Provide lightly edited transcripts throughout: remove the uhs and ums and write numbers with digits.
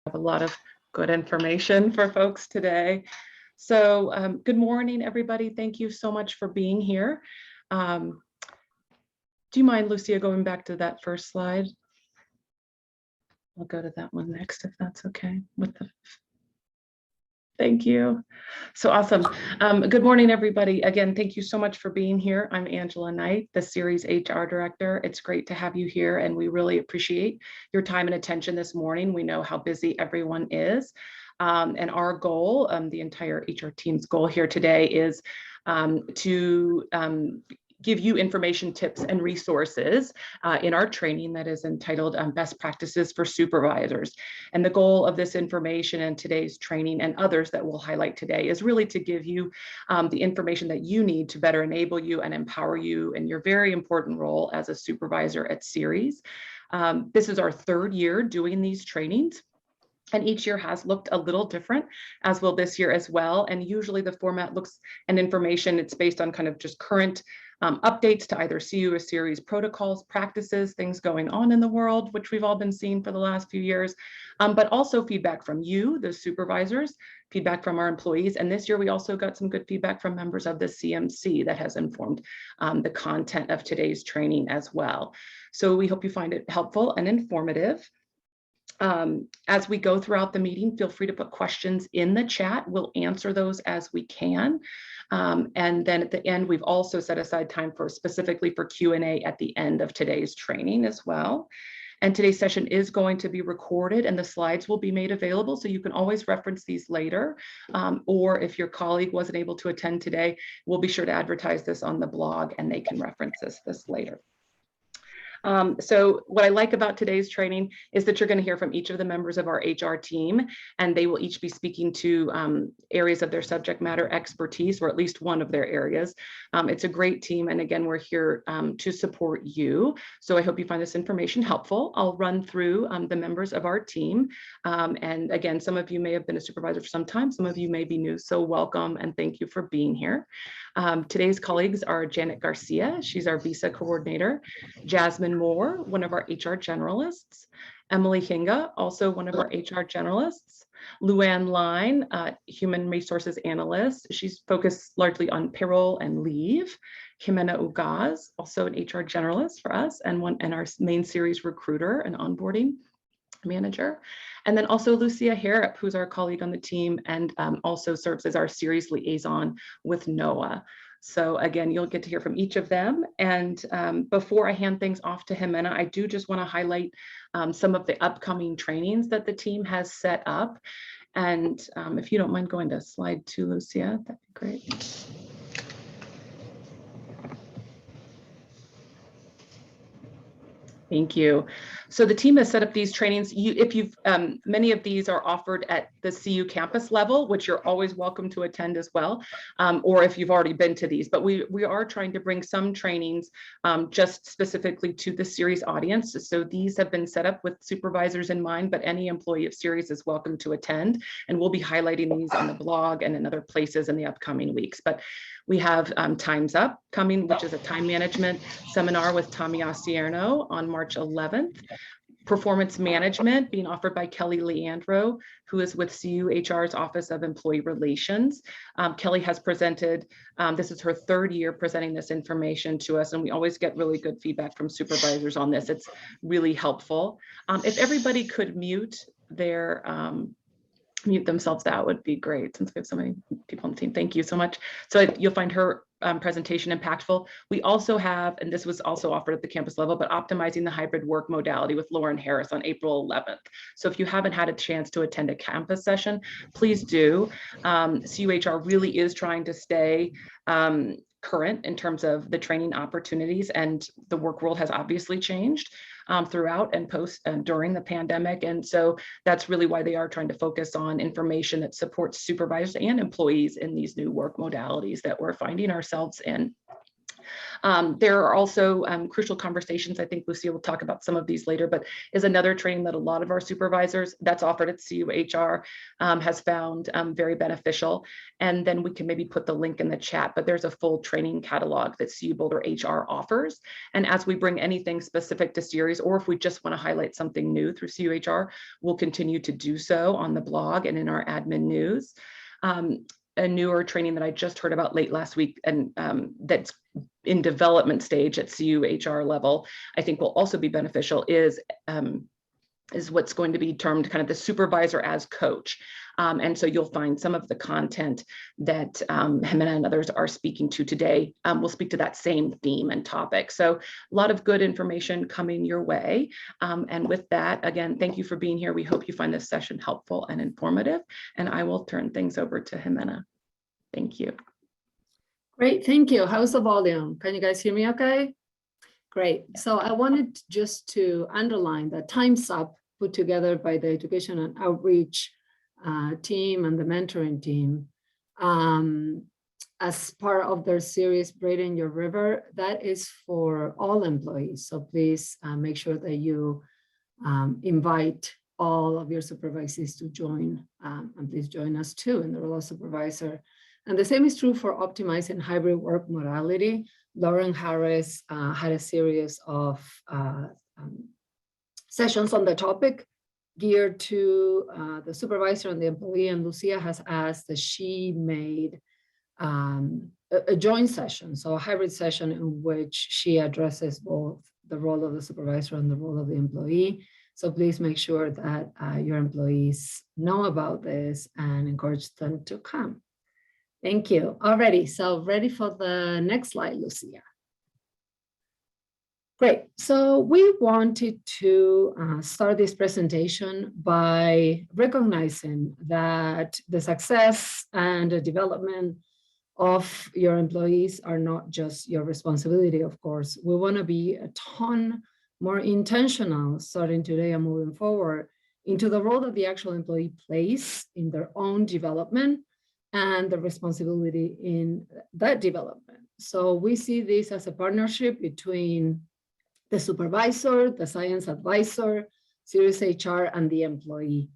have a lot of good information for folks today. So good morning, everybody. Thank you so much for being here. Do you mind, Lucia, going back to that first slide? I'll go to that one next, if that's okay. Thank you. So awesome. Good morning, everybody. Again, thank you so much for being here. I'm Angela Knight, the series HR director. It's great to have you here, and we really appreciate your time and attention this morning. We know how busy everyone is. And our goal, the entire HR team's goal here today is to give you information, tips, and resources in our training that is entitled Best Practices for Supervisors. And the goal of this information and today's training and others that we'll highlight today is really to give you the information that you need to better enable you and empower you in your very important role as a supervisor at Series. This is our third year doing these trainings. And each year has looked a little different, as will this year as well. And usually the format looks and information, it's based on kind of just current updates to either CU or Series protocols, practices, things going on in the world, which we've all been seeing for the last few years, but also feedback from you, the supervisors, feedback from our employees. And this year we also got some good feedback from members of the CMC that has informed the content of today's training as well. So we hope you find it helpful and informative. As we go throughout the meeting, feel free to put questions in the chat. We'll answer those as we can. And then at the end, we've also set aside time specifically for Q&A at the end of today's training as well. And today's session is going to be recorded and the slides will be made available, so you can always reference these later. Or if your colleague wasn't able to attend today, we'll be sure to advertise this on the blog and they can reference this later. So what I like about today's training is that you're going to hear from each of the members of our HR team, and they will each be speaking to areas of their subject matter expertise, or at least one of their areas. It's a great team, and again, we're here to support you. So I hope you find this information helpful. I'll run through the members of our team. And again, some of you may have been a supervisor for some time, some of you may be new, so welcome and thank you for being here. Today's colleagues are Janet Garcia, she's our visa coordinator, Jasmine Moore, one of our HR generalists, Emily Hinga, also one of our HR generalists, Luann Line, human resources analyst. She's focused largely on payroll and leave. Jimena Ugaz, also an HR generalist for us, and our main series recruiter and onboarding manager. And then also Lucia Harrop, who's our colleague on the team and also serves as our series liaison with NOAA. So again, you'll get to hear from each of them. And before I hand things off to Jimena, I do just want to highlight some of the upcoming trainings that the team has set up. And if you don't mind going to slide 2, Lucia, that'd be great. Thank you. So the team has set up these trainings. Many of these are offered at the CU campus level, which you're always welcome to attend as well, or if you've already been to these. But we are trying to bring some trainings just specifically to the Series audience. So these have been set up with supervisors in mind, but any employee of Series is welcome to attend. And we'll be highlighting these on the blog and in other places in the upcoming weeks. But we have Time's Up coming, which is a time management seminar with Tommy Osierno on March 11th. Performance Management being offered by Kelly Leandro, who is with CU HR's Office of Employee Relations. Kelly has presented, this is her third year presenting this information to us, and we always get really good feedback from supervisors on this. It's really helpful. If everybody could mute themselves, that would be great, since we have so many people on the team. Thank you so much. So you'll find her presentation impactful. We also have, and this was also offered at the campus level, but optimizing the hybrid work modality with Lauren Harris on April 11th. So if you haven't had a chance to attend a campus session, please do. CUHR really is trying to stay current in terms of the training opportunities, and the work world has obviously changed throughout and post and during the pandemic. And so that's really why they are trying to focus on information that supports supervisors and employees in these new work modalities that we're finding ourselves in. There are also crucial conversations. I think Lucia will talk about some of these later, but is another training that a lot of our supervisors that's offered at CUHR has found very beneficial. And then we can maybe put the link in the chat, but there's a full training catalog that CU Boulder HR offers. And as we bring anything specific to series, or if we just want to highlight something new through CUHR, we'll continue to do so on the blog and in our admin news. A newer training that I just heard about late last week and that's in development stage at CUHR level, I think will also be beneficial is what's going to be termed kind of the supervisor as coach. And so you'll find some of the content that Jimena and others are speaking to today will speak to that same theme and topic. So a lot of good information coming your way. And with that, again, thank you for being here. We hope you find this session helpful and informative. And I will turn things over to Jimena. Thank you. Great, thank you. How's the volume? Can you guys hear me okay? Great. So I wanted just to underline that Time's Up, put together by the Education and Outreach team and the mentoring team, as part of their series, Braiding Your River, that is for all employees. So please make sure that you invite all of your supervisors to join, and please join us too in the role of supervisor. And the same is true for optimizing hybrid work modality. Lauren Harris had a series of sessions on the topic geared to the supervisor and the employee, and Lucia has asked that she made a joint session, so a hybrid session in which she addresses both the role of the supervisor and the role of the employee. So please make sure that your employees know about this and encourage them to come. Thank you. Alrighty, so ready for the next slide, Lucia. Great, so we wanted to start this presentation by recognizing that the success and the development of your employees are not just your responsibility, of course. We want to be a ton more intentional starting today and moving forward into the role that the actual employee plays in their own development and the responsibility in that development. So we see this as a partnership between the supervisor, the science advisor, Series HR, and the employee.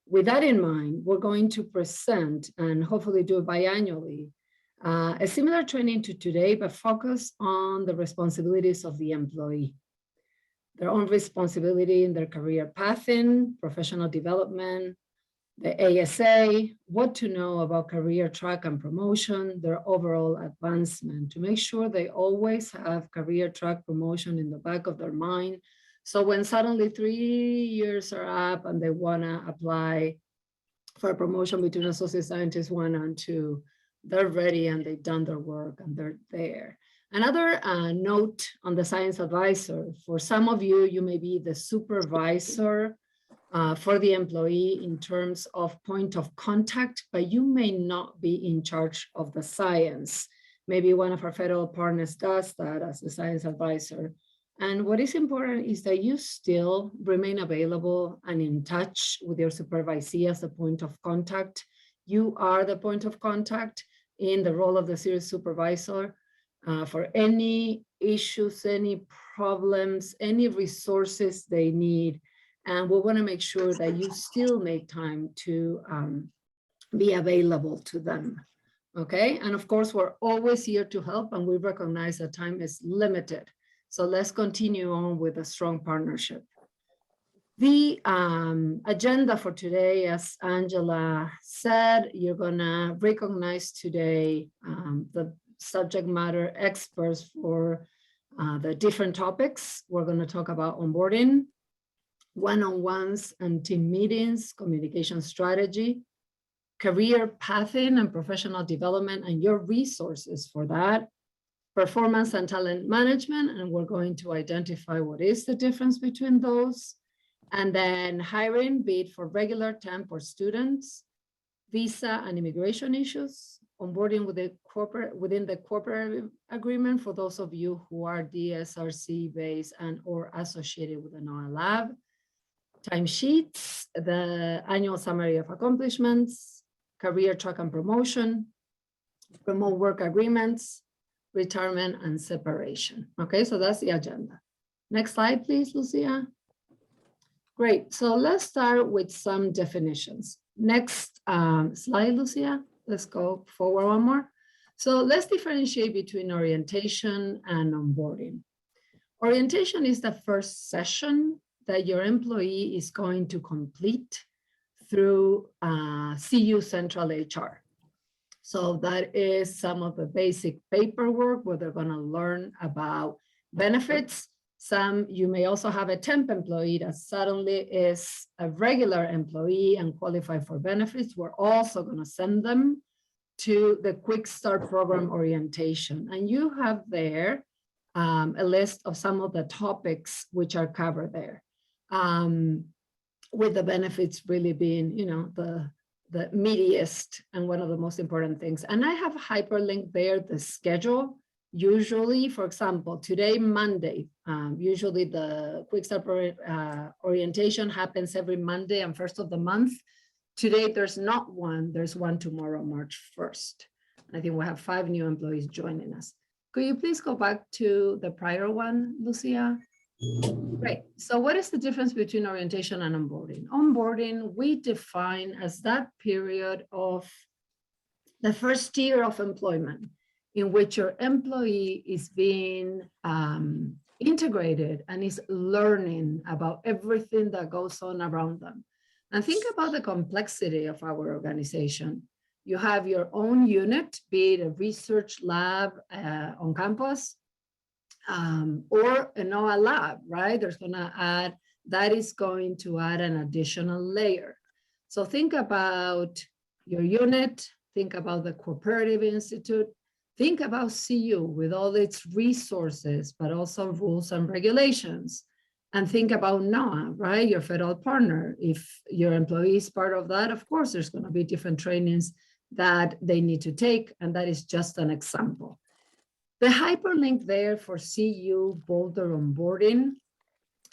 With that in mind, we're going to present and hopefully do it biannually, a similar training to today, but focus on the responsibilities of the employee, their own responsibility in their career pathing, professional development, the ASA, what to know about career track and promotion, their overall advancement, to make sure they always have career track promotion in the back of their mind. So when suddenly 3 years are up and they want to apply for a promotion between associate scientist 1 and 2, they're ready and they've done their work and they're there. Another note on the science advisor, for some of you, you may be the supervisor for the employee in terms of point of contact, but you may not be in charge of the science. Maybe one of our federal partners does that as the science advisor. And what is important is that you still remain available and in touch with your supervisee as a point of contact. You are the point of contact in the role of the series supervisor for any issues, any problems, any resources they need. And we want to make sure that you still make time to be available to them, okay? And of course, we're always here to help, and we recognize that time is limited. So let's continue on with a strong partnership. The agenda for today, as Angela said, you're gonna recognize today the subject matter experts for the different topics. We're gonna talk about onboarding, one-on-ones and team meetings, communication strategy, career pathing and professional development and your resources for that, performance and talent management, and we're going to identify what is the difference between those, and then hiring, be it for regular, temp, or students, visa and immigration issues, onboarding with within the corporate agreement for those of you who are DSRC based and or associated with an OLAB, timesheets, the annual summary of accomplishments, career track and promotion, remote work agreements, retirement, and separation. Okay, so that's the agenda. Next slide, please, Lucia. Great, so let's start with some definitions. Next slide, Lucia. Let's go forward one more. So let's differentiate between orientation and onboarding. Orientation is the first session that your employee is going to complete through CU Central HR. So that is some of the basic paperwork where they're going to learn about benefits. You may also have a temp employee that suddenly is a regular employee and qualify for benefits. We're also going to send them to the Quick Start Program orientation. And you have there a list of some of the topics which are covered there, with the benefits really being, the meatiest and one of the most important things. And I have hyperlinked there the schedule. Usually, for example, today, Monday, usually the Quick Start orientation happens every Monday and first of the month. Today, there's not one. There's one tomorrow, March 1st. I think we'll have 5 new employees joining us. Could you please go back to the prior one, Lucia? Great. So what is the difference between orientation and onboarding? Onboarding, we define as that period of the first year of employment in which your employee is being integrated and is learning about everything that goes on around them. And think about the complexity of our organization. You have your own unit, be it a research lab on campus, or a NOAA lab, right? That is going to add an additional layer. So think about your unit, think about the Cooperative Institute, think about CU with all its resources, but also rules and regulations. And think about NOAA, right? Your federal partner. If your employee is part of that, of course, there's going to be different trainings that they need to take. And that is just an example. The hyperlink there for CU Boulder Onboarding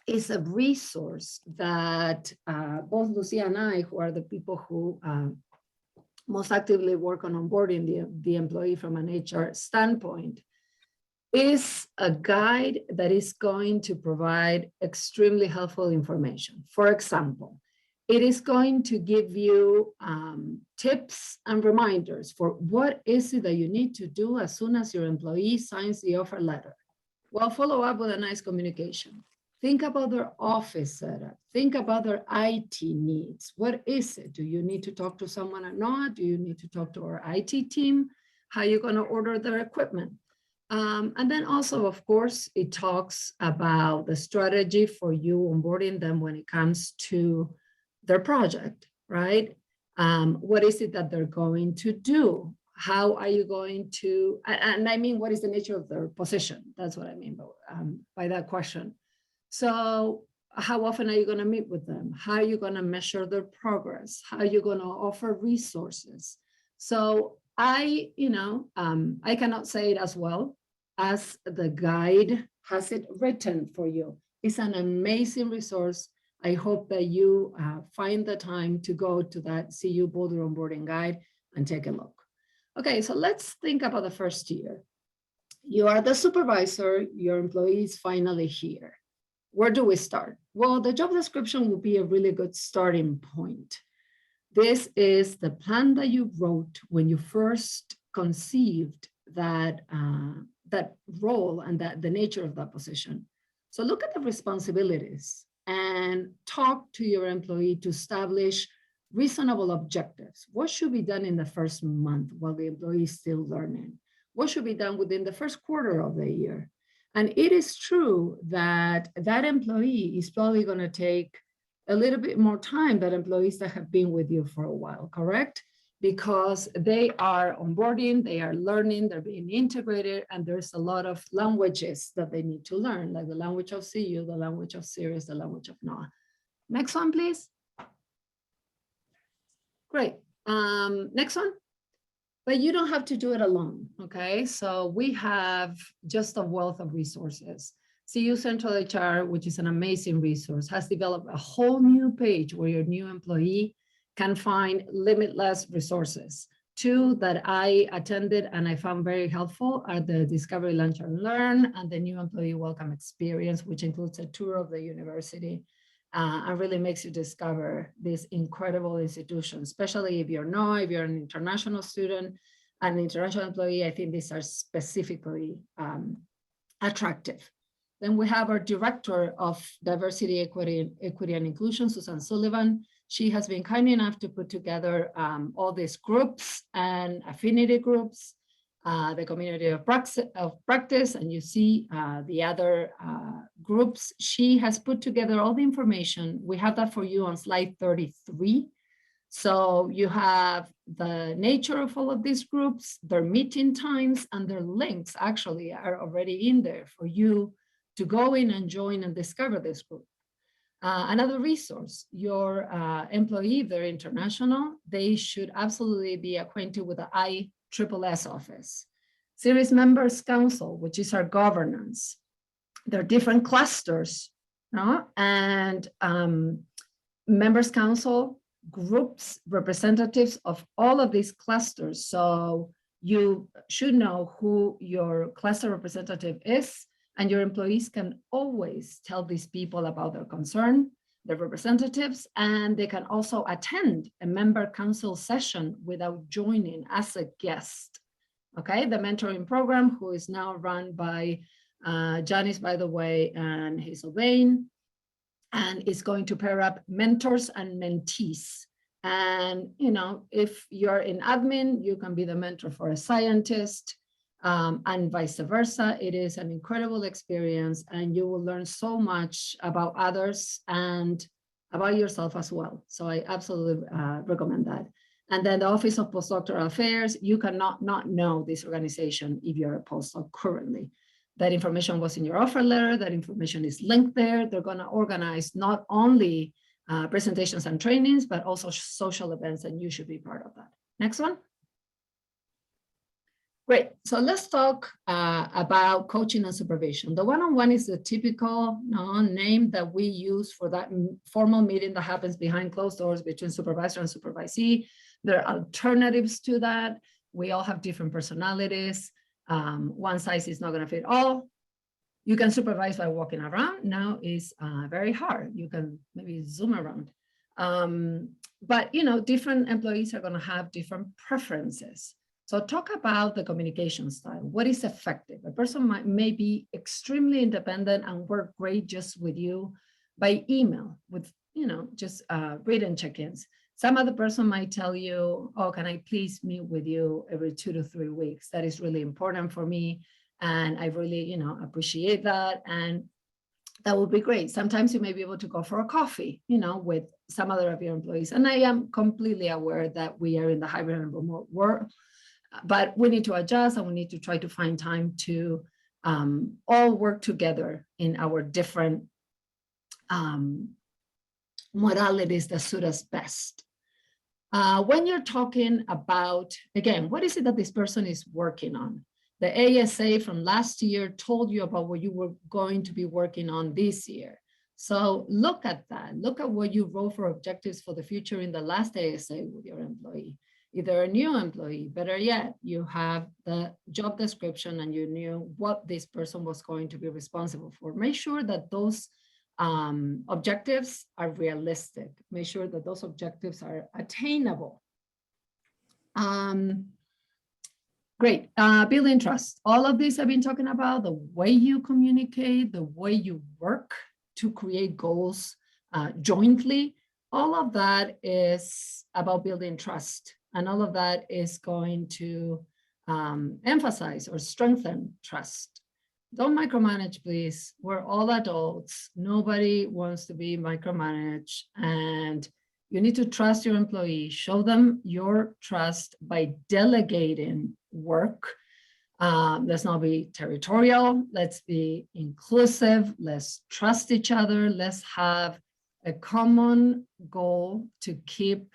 is a resource that both Lucia and I, who are the people who most actively work on onboarding the employee from an HR standpoint, is a guide that is going to provide extremely helpful information. For example, it is going to give you tips and reminders for what is it that you need to do as soon as your employee signs the offer letter. Well, follow up with a nice communication. Think about their office setup. Think about their IT needs. What is it? Do you need to talk to someone or not? Do you need to talk to our IT team? How are you going to order their equipment? And then also, of course, it talks about the strategy for you onboarding them when it comes to their project, right? What is it that they're going to do? How are you going to, and I mean, what is the nature of their position? That's what I mean by that question. So how often are you going to meet with them? How are you going to measure their progress? How are you going to offer resources? So I cannot say it as well as the guide has it written for you. It's an amazing resource. I hope that you find the time to go to that CU Boulder Onboarding Guide and take a look. Okay, so let's think about the first year. You are the supervisor, your employee is finally here. Where do we start? Well, the job description will be a really good starting point. This is the plan that you wrote when you first conceived that role and the nature of that position. So look at the responsibilities and talk to your employee to establish reasonable objectives. What should be done in the first month while the employee is still learning? What should be done within the first quarter of the year? And it is true that that employee is probably going to take a little bit more time than employees that have been with you for a while, correct? Because they are onboarding, they are learning, they're being integrated, and there's a lot of languages that they need to learn, like the language of CU, the language of Sirius, the language of NOAA. Next one, please. Great. Next one. But you don't have to do it alone, okay? So we have just a wealth of resources. CU Central HR, which is an amazing resource, has developed a whole new page where your new employee can find limitless resources two that I attended and I found very helpful are the Discovery Lunch and Learn and the New Employee Welcome Experience, which includes a tour of the university and really makes you discover this incredible institution, especially if you're an international student, an international employee. I think these are specifically attractive. Then we have our Director of Diversity, Equity, and Inclusion, Susan Sullivan. She has been kind enough to put together all these groups and affinity groups, the community of practice, and you see the other groups. She has put together all the information. We have that for you on slide 33. So you have the nature of all of these groups, their meeting times, and their links actually are already in there for you to go in and join and discover this group. Another resource, your employee, if they're international, they should absolutely be acquainted with the ISSS office. Series Members Council, which is our governance. There are different clusters, no? And Members Council groups, representatives of all of these clusters. So you should know who your cluster representative is, and your employees can always tell these people about their concern, their representatives, and they can also attend a member council session without joining as a guest. Okay, the mentoring program, who is now run by Janice, by the way, and Hazel Bain, and is going to pair up mentors and mentees. And, you know, if you're in admin, you can be the mentor for a scientist, and vice versa. It is an incredible experience, and you will learn so much about others and about yourself as well. So I absolutely recommend that. And then the Office of Postdoctoral Affairs, you cannot not know this organization if you're a postdoc currently. That information was in your offer letter, that information is linked there. They're gonna organize not only presentations and trainings, but also social events, and you should be part of that. Next one. Great, so let's talk about coaching and supervision. The one-on-one is the typical name that we use for that formal meeting that happens behind closed doors between supervisor and supervisee. There are alternatives to that. We all have different personalities. One size is not gonna fit all. You can supervise by walking around. Now is very hard. You can maybe zoom around. But you know, different employees are gonna have different preferences. So talk about the communication style. What is effective? A person may be extremely independent and work great just with you by email, with, you know, just written check-ins. Some other person might tell you, oh, can I please meet with you every 2 to 3 weeks? That is really important for me. And I really, you know, appreciate that. And that would be great. Sometimes you may be able to go for a coffee, you know, with some other of your employees. And I am completely aware that we are in the hybrid and remote world, but we need to adjust, and we need to try to find time to all work together in our different modalities that suit us best. When you're talking about, again, what is it that this person is working on? The ASA from last year told you about what you were going to be working on this year. So look at that. Look at what you wrote for objectives for the future in the last ASA with your employee. If they're a new employee, better yet, you have the job description and you knew what this person was going to be responsible for. Make sure that those objectives are realistic. Make sure that those objectives are attainable. Great, building trust. All of this I've been talking about, the way you communicate, the way you work to create goals jointly, all of that is about building trust. And all of that is going to emphasize or strengthen trust. Don't micromanage, please. We're all adults. Nobody wants to be micromanaged. And you need to trust your employees. Show them your trust by delegating work. Let's not be territorial. Let's be inclusive. Let's trust each other. Let's have a common goal to keep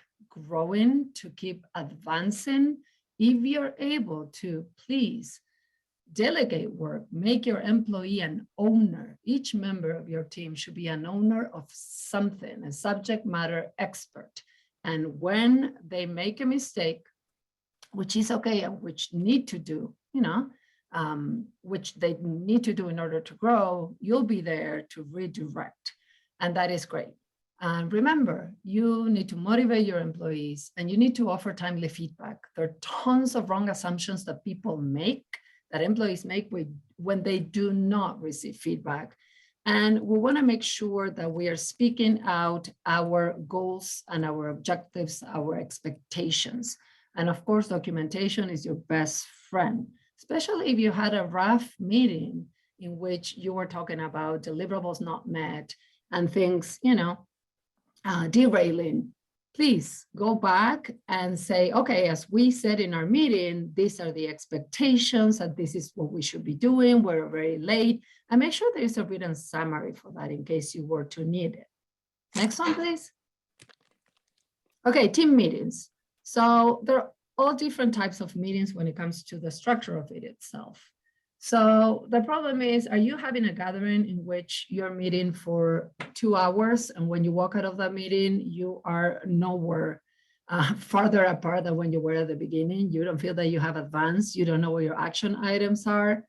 growing, to keep advancing. If you're able to, please delegate work, make your employee an owner. Each member of your team should be an owner of something, a subject matter expert. And when they make a mistake, which is okay and which need to do, which they need to do in order to grow, you'll be there to redirect. And that is great. And remember, you need to motivate your employees and you need to offer timely feedback. There are tons of wrong assumptions that people make, that employees make when they do not receive feedback. And we want to make sure that we are speaking out our goals and our objectives, our expectations. And of course, documentation is your best friend, especially if you had a rough meeting in which you were talking about deliverables not met and things, derailing. Please go back and say, okay, as we said in our meeting, these are the expectations and this is what we should be doing. We're very late. And make sure there is a written summary for that in case you were to need it. Next one, please. Okay, team meetings. So there are all different types of meetings when it comes to the structure of it itself. So the problem is, are you having a gathering in which you're meeting for 2 hours and when you walk out of that meeting, you are nowhere farther apart than when you were at the beginning? You don't feel that you have advanced. You don't know what your action items are.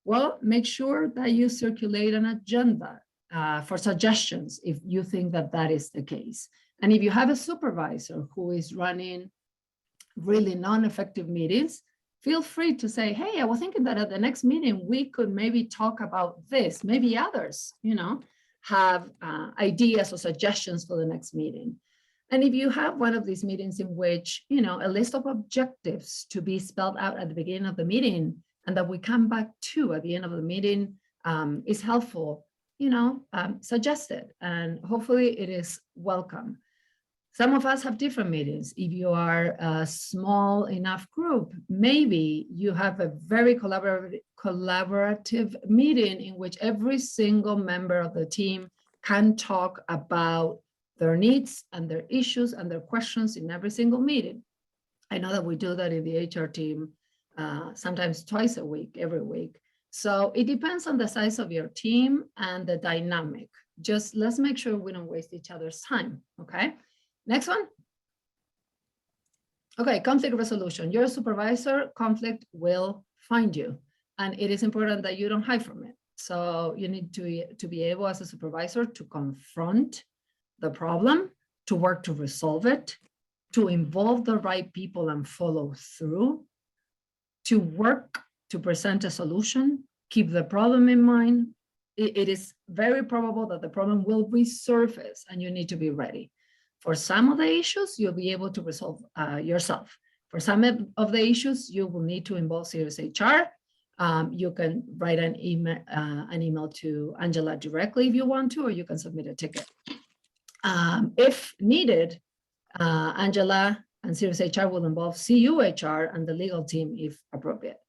Well, make sure that you circulate an agenda for suggestions if you think that that is the case. And if you have a supervisor who is running really non-effective meetings, feel free to say, hey, I was thinking that at the next meeting, we could maybe talk about this. Maybe others, have ideas or suggestions for the next meeting. And if you have one of these meetings in which, a list of objectives to be spelled out at the beginning of the meeting and that we come back to at the end of the meeting is helpful, suggest it. And hopefully it is welcome. Some of us have different meetings. If you are a small enough group, maybe you have a very collaborative meeting in which every single member of the team can talk about their needs and their issues and their questions in every single meeting. I know that we do that in the HR team sometimes twice a week, every week. So it depends on the size of your team and the dynamic. Just let's make sure we don't waste each other's time, okay? Next one. Okay, conflict resolution. You're a supervisor, conflict will find you. And it is important that you don't hide from it. So you need to be able as a supervisor to confront the problem, to work to resolve it, to involve the right people and follow through, to work to present a solution, keep the problem in mind. It is very probable that the problem will resurface and you need to be ready. For some of the issues, you'll be able to resolve yourself. For some of the issues, you will need to involve serious HR. You can write an email to Angela directly if you want to, or you can submit a ticket. If needed, Angela and serious HR will involve CU HR and the legal team if appropriate.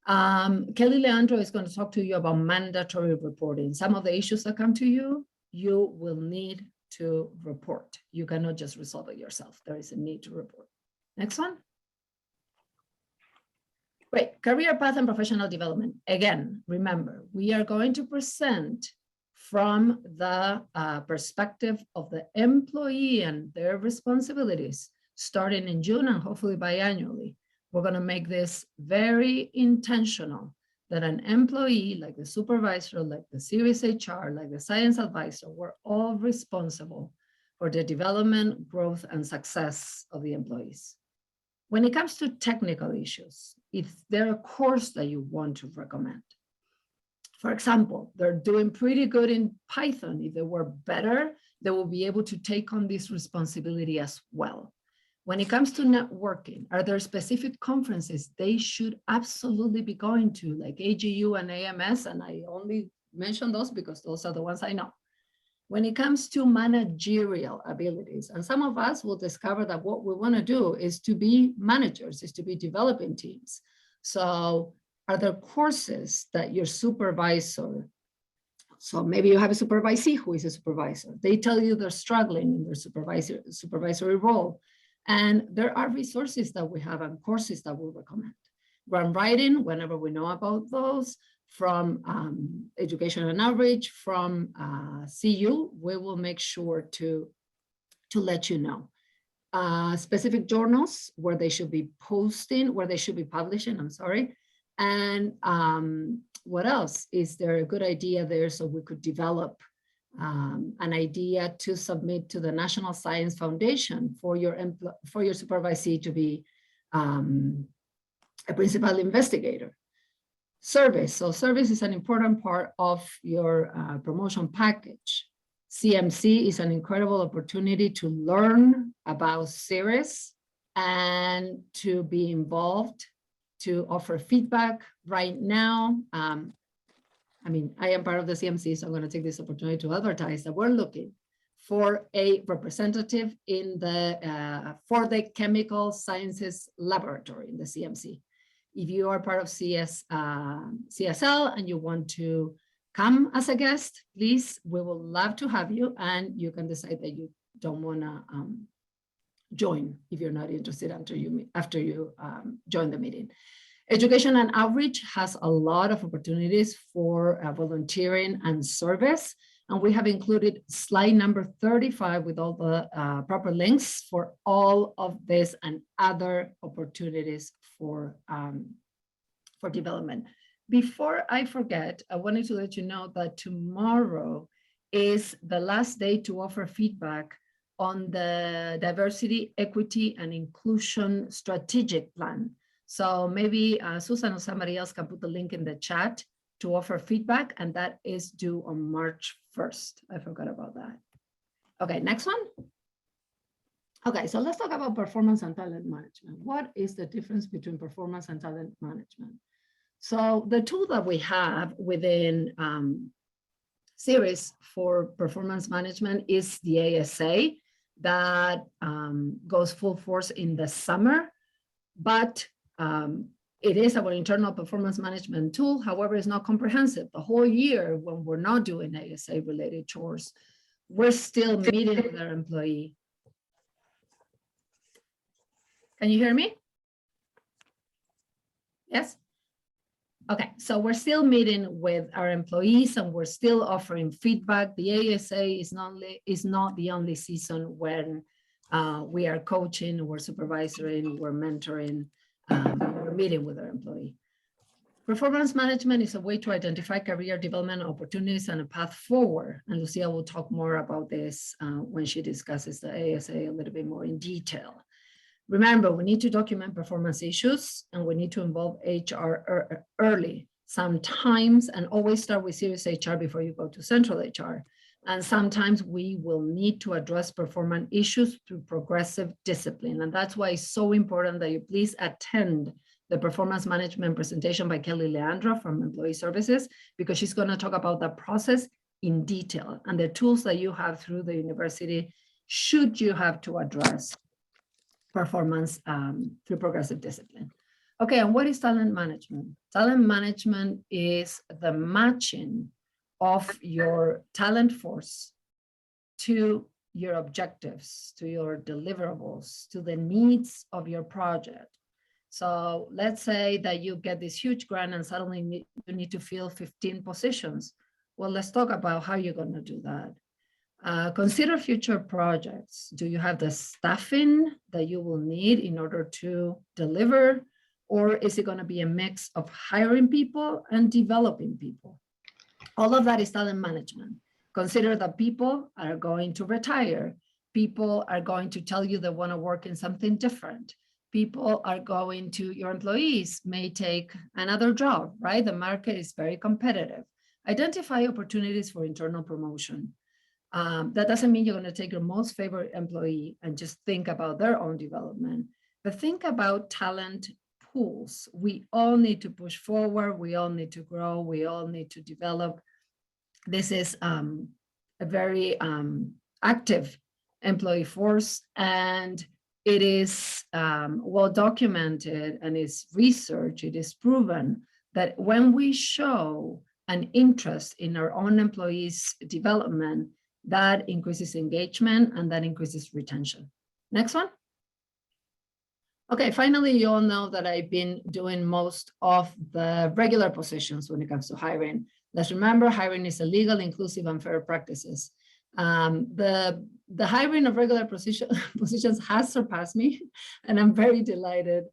Kelly Leandro is going to talk to you about mandatory reporting. Some of the issues that come to you, you will need to report. You cannot just resolve it yourself. There is a need to report. Next one. Great, career path and professional development. Again, remember, we are going to present from the perspective of the employee and their responsibilities starting in June and hopefully biannually. We're going to make this very intentional that an employee, like the supervisor, like the serious HR, like the science advisor, we're all responsible for the development, growth, and success of the employees. When it comes to technical issues, if they're a course that you want to recommend, for example, they're doing pretty good in Python. If they were better, they will be able to take on this responsibility as well. When it comes to networking, are there specific conferences they should absolutely be going to, like AGU and AMS? And I only mention those because those are the ones I know. When it comes to managerial abilities, and some of us will discover that what we want to do is to be managers, is to be developing teams. So are there courses that your supervisor, so maybe you have a supervisee who is a supervisor, they tell you they're struggling in their supervisory role. And there are resources that we have and courses that we recommend. Grant writing, whenever we know about those, from education and outreach, from CU, we will make sure to let you know. specific journals where they should be posting, where they should be publishing, I'm sorry. And what else? Is there a good idea there so we could develop an idea to submit to the National Science Foundation for your supervisee to be a principal investigator? Service. So service is an important part of your promotion package. CMC is an incredible opportunity to learn about series and to be involved, to offer feedback. Right now, I mean, I am part of the CMC, so I'm going to take this opportunity to advertise that we're looking for a representative in the for the Chemical Sciences Laboratory in the CMC. If you are part of CSL and you want to come as a guest, please, we will love to have you, and you can decide that you don't want to join if you're not interested after you join the meeting. Education and outreach has a lot of opportunities for volunteering and service, and we have included slide number 35 with all the proper links for all of this and other opportunities for development. Before I forget, I wanted to let you know that tomorrow is the last day to offer feedback on the diversity, equity, and inclusion strategic plan. So maybe Susan or somebody else can put the link in the chat to offer feedback, and that is due on March 1st. I forgot about that. Okay, next one. Okay, so let's talk about performance and talent management. What is the difference between performance and talent management? So the tool that we have within series for performance management is the ASA that goes full force in the summer, but it is our internal performance management tool. However, it's not comprehensive. The whole year when we're not doing ASA related chores, we're still meeting with our employee. Can you hear me? Yes? Okay, so we're still meeting with our employees and we're still offering feedback. The ASA is not the only season when we are coaching, we're supervising, we're mentoring, we're meeting with our employee. Performance management is a way to identify career development opportunities and a path forward. And Lucia will talk more about this when she discusses the ASA a little bit more in detail. Remember, we need to document performance issues and we need to involve HR early, sometimes, and always start with serious HR before you go to central HR. And sometimes we will need to address performance issues through progressive discipline. And that's why it's so important that you please attend the performance management presentation by Kelly Leandra from Employee Services, because she's going to talk about the process in detail and the tools that you have through the university should you have to address performance through progressive discipline. Okay, and what is talent management? Talent management is the matching of your talent force to your objectives, to your deliverables, to the needs of your project. So let's say that you get this huge grant and suddenly you need to fill 15 positions. Well, let's talk about how you're going to do that. Consider future projects. Do you have the staffing that you will need in order to deliver? Or is it going to be a mix of hiring people and developing people? All of that is talent management. Consider that people are going to retire. People are going to tell you they want to work in something different. People are going to, your employees may take another job, right? The market is very competitive. Identify opportunities for internal promotion. That doesn't mean you're going to take your most favorite employee and just think about their own development, but think about talent pools. We all need to push forward. We all need to grow. We all need to develop. This is a very active employee force, and it is well documented and is research. It is proven that when we show an interest in our own employees' development, that increases engagement and that increases retention. Next one. Okay, finally, you all know that I've been doing most of the regular positions when it comes to hiring. Let's remember, hiring is a legal, inclusive, and fair practices. The hiring of regular positions has surpassed me, and I'm very delighted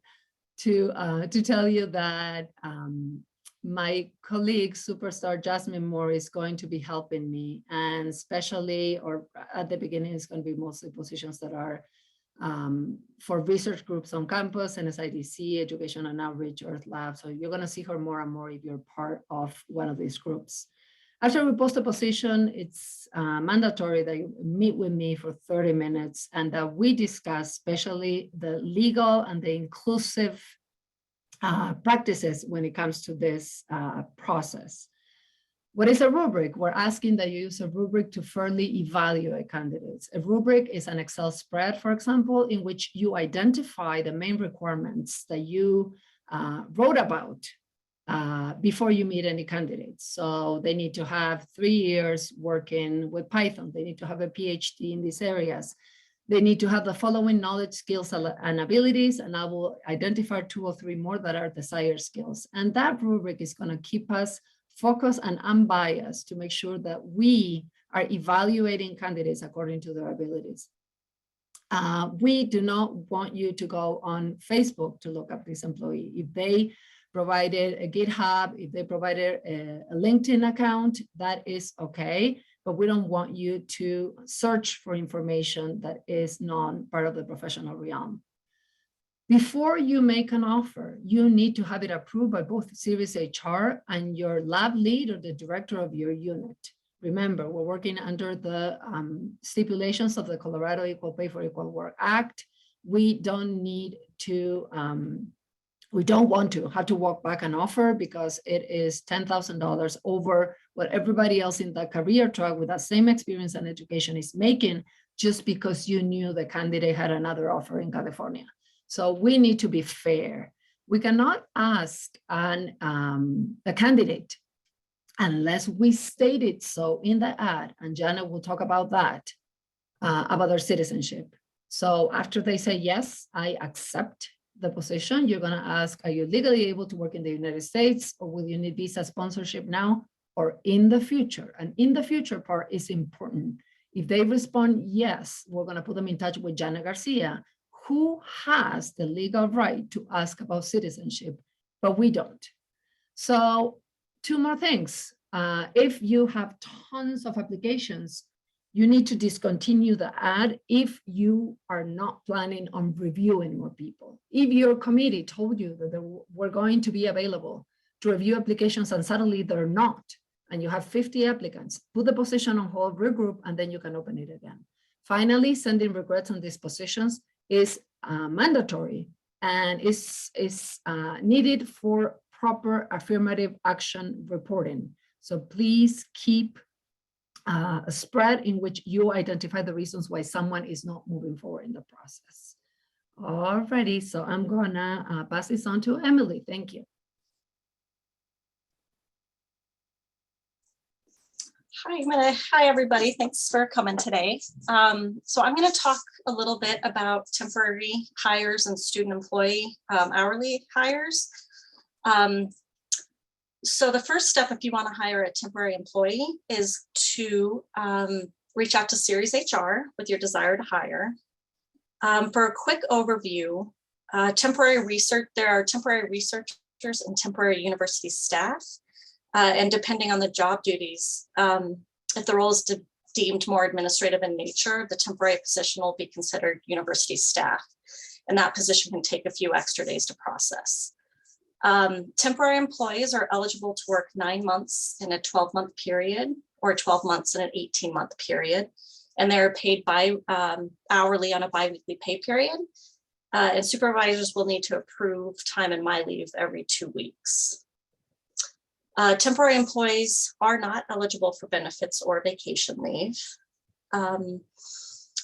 to tell you that my colleague, superstar Jasmine Moore, is going to be helping me, and especially, or at the beginning, it's going to be mostly positions that are for research groups on campus, NSIDC, Education and Outreach, Earth Lab. So you're going to see her more and more if you're part of one of these groups. After we post a position, it's mandatory that you meet with me for 30 minutes and that we discuss especially the legal and the inclusive practices when it comes to this process. What is a rubric? We're asking that you use a rubric to fairly evaluate candidates. A rubric is an Excel spread, for example, in which you identify the main requirements that you wrote about before you meet any candidates. So they need to have 3 years working with Python. They need to have a PhD in these areas. They need to have the following knowledge, skills, and abilities, and I will identify 2 or 3 more that are desired skills. And that rubric is going to keep us focused and unbiased to make sure that we are evaluating candidates according to their abilities. We do not want you to go on Facebook to look up this employee. If they provided a GitHub, if they provided a LinkedIn account, that is okay, but we don't want you to search for information that is not part of the professional realm. Before you make an offer, you need to have it approved by both Series HR and your lab lead or the director of your unit. Remember, we're working under the stipulations of the Colorado Equal Pay for Equal Work Act. We don't need to, we don't want to have to walk back an offer because it is $10,000 over what everybody else in the career track with that same experience and education is making just because you knew the candidate had another offer in California. So we need to be fair. We cannot ask a candidate unless we state it so in the ad, and Janet will talk about that, about their citizenship. So after they say, yes, I accept the position, you're gonna ask, are you legally able to work in the United States, or will you need visa sponsorship now or in the future? And in the future part is important. If they respond yes, we're gonna put them in touch with Janet Garcia, who has the legal right to ask about citizenship, but we don't. So 2 more things. If you have tons of applications, you need to discontinue the ad if you are not planning on reviewing more people. If your committee told you that they were going to be available to review applications and suddenly they're not, and you have 50 applicants, put the position on hold, regroup, and then you can open it again. Finally, sending regrets on these positions is mandatory and is needed for proper affirmative action reporting. So please keep a spread in which you identify the reasons why someone is not moving forward in the process. Alrighty, so I'm gonna pass this on to Emily. Thank you. Hi, everybody. Thanks for coming today. So I'm going to talk a little bit about temporary hires and student employee hourly hires. So the first step, if you want to hire a temporary employee, is to reach out to Series HR with your desire to hire. For a quick overview, there are temporary researchers and temporary university staff. And depending on the job duties, if the role is deemed more administrative in nature, the temporary position will be considered university staff. And that position can take a few extra days to process. Temporary employees are eligible to work 9 months in a 12-month period or 12 months in an 18-month period. And they're paid hourly on a biweekly pay period. And supervisors will need to approve time and my leave every 2 weeks. Temporary employees are not eligible for benefits or vacation leave.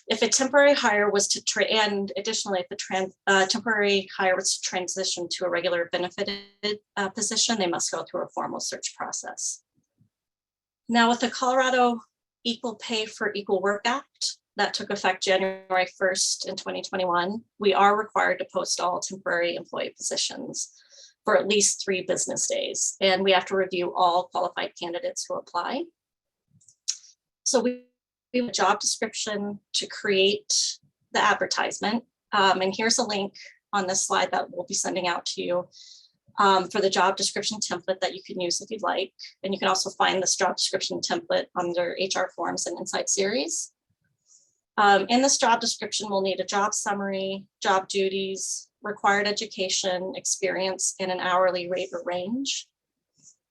If a temporary hire was to, and additionally, if the temporary hire was to transition to a regular benefited position, they must go through a formal search process. Now, with the Colorado Equal Pay for Equal Work Act that took effect January 1st in 2021, we are required to post all temporary employee positions for at least 3 business days. And we have to review all qualified candidates who apply. So we we have a job description to create the advertisement. And here's a link on this slide that we'll be sending out to you for the job description template that you can use if you'd like. And you can also find this job description template under HR forms and Inside Series. In this job description, we'll need a job summary, job duties, required education, experience, and an hourly rate or range.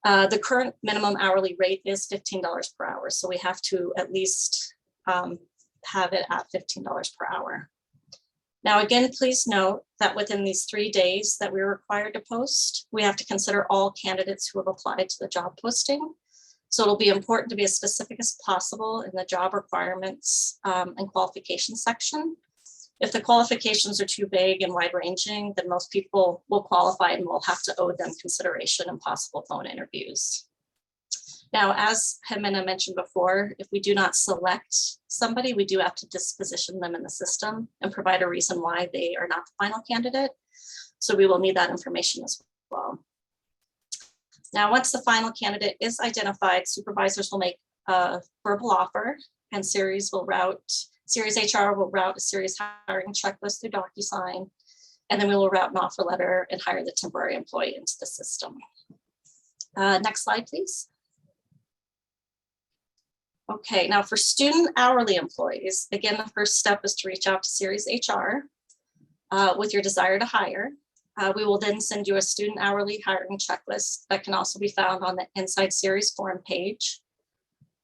The current minimum hourly rate is $15 per hour. So we have to at least have it at $15 per hour. Now, again, please note that within these 3 days that we're required to post, we have to consider all candidates who have applied to the job posting. So it'll be important to be as specific as possible in the job requirements and qualifications section. If the qualifications are too vague and wide ranging, then most people will qualify and we'll have to owe them consideration in possible phone interviews. Now, as Jimena mentioned before, if we do not select somebody, we do have to disposition them in the system and provide a reason why they are not the final candidate. So we will need that information as well. Now, once the final candidate is identified, supervisors will make a verbal offer and Series HR will route a Series hiring checklist through DocuSign, and then we will route an offer letter and hire the temporary employee into the system. Next slide, please. Okay, now for student hourly employees, again, the first step is to reach out to Series HR with your desire to hire. We will then send you a student hourly hiring checklist that can also be found on the Inside Series forum page.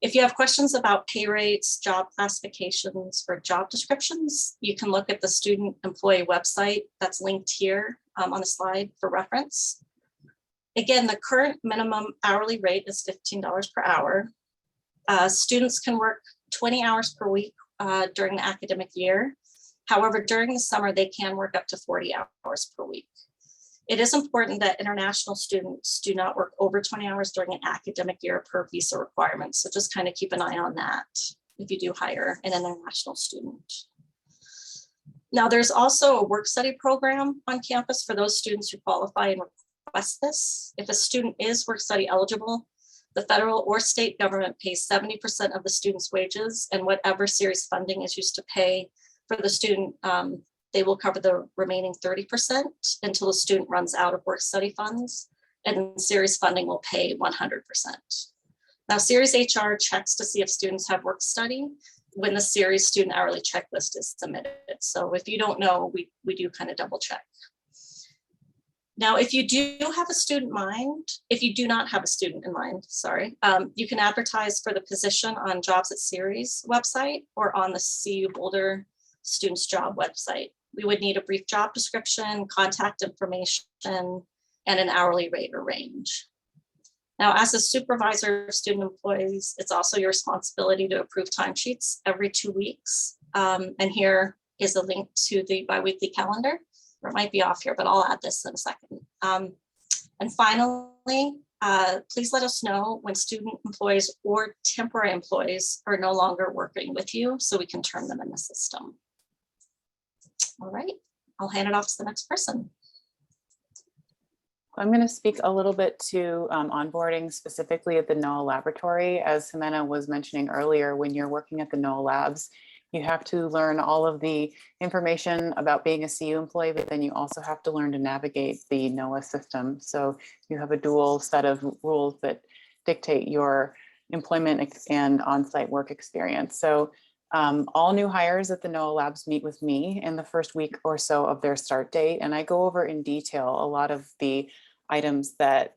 If you have questions about pay rates, job classifications, or job descriptions, you can look at the student employee website that's linked here on the slide for reference. Again, the current minimum hourly rate is $15 per hour. Students can work 20 hours per week during the academic year. However, during the summer, they can work up to 40 hours per week. It is important that international students do not work over 20 hours during an academic year per visa requirements. So just kind of keep an eye on that if you do hire an international student. Now, there's also a work study program on campus for those students who qualify and request this. If a student is work study eligible, the federal or state government pays 70% of the student's wages, and whatever Series funding is used to pay for the student, they will cover the remaining 30% until the student runs out of work study funds, and then Series funding will pay 100%. Now, Series HR checks to see if students have work study when the Series student hourly checklist is submitted. So if you don't know, we do kind of double check. Now, if you do have a student in mind, if you do not have a student in mind, sorry, you can advertise for the position on Jobs at Series website or on the CU Boulder students job website. We would need a brief job description, contact information, and an hourly rate or range. Now, as a supervisor of student employees, it's also your responsibility to approve timesheets every 2 weeks. And here is a link to the biweekly calendar. Or it might be off here, but I'll add this in a second. And finally, please let us know when student employees or temporary employees are no longer working with you so we can turn them in the system. All right, I'll hand it off to the next person. I'm going to speak a little bit to onboarding specifically at the NOAA laboratory. As Jimena was mentioning earlier, when you're working at the NOAA labs, you have to learn all of the information about being a CU employee, but then you also have to learn to navigate the NOAA system. So you have a dual set of rules that dictate your employment and on-site work experience. So all new hires at the NOAA labs meet with me in the first week or so of their start date. And I go over in detail a lot of the items that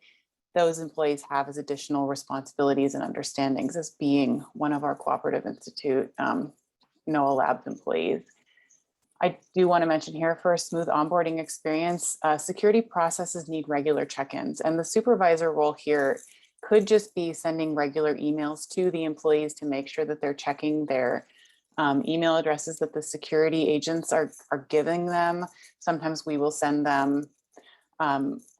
those employees have as additional responsibilities and understandings as being one of our Cooperative Institute NOAA Labs employees. I do want to mention here for a smooth onboarding experience, security processes need regular check-ins, and the supervisor role here could just be sending regular emails to the employees to make sure that they're checking their email addresses that the security agents are giving them. Sometimes we will send them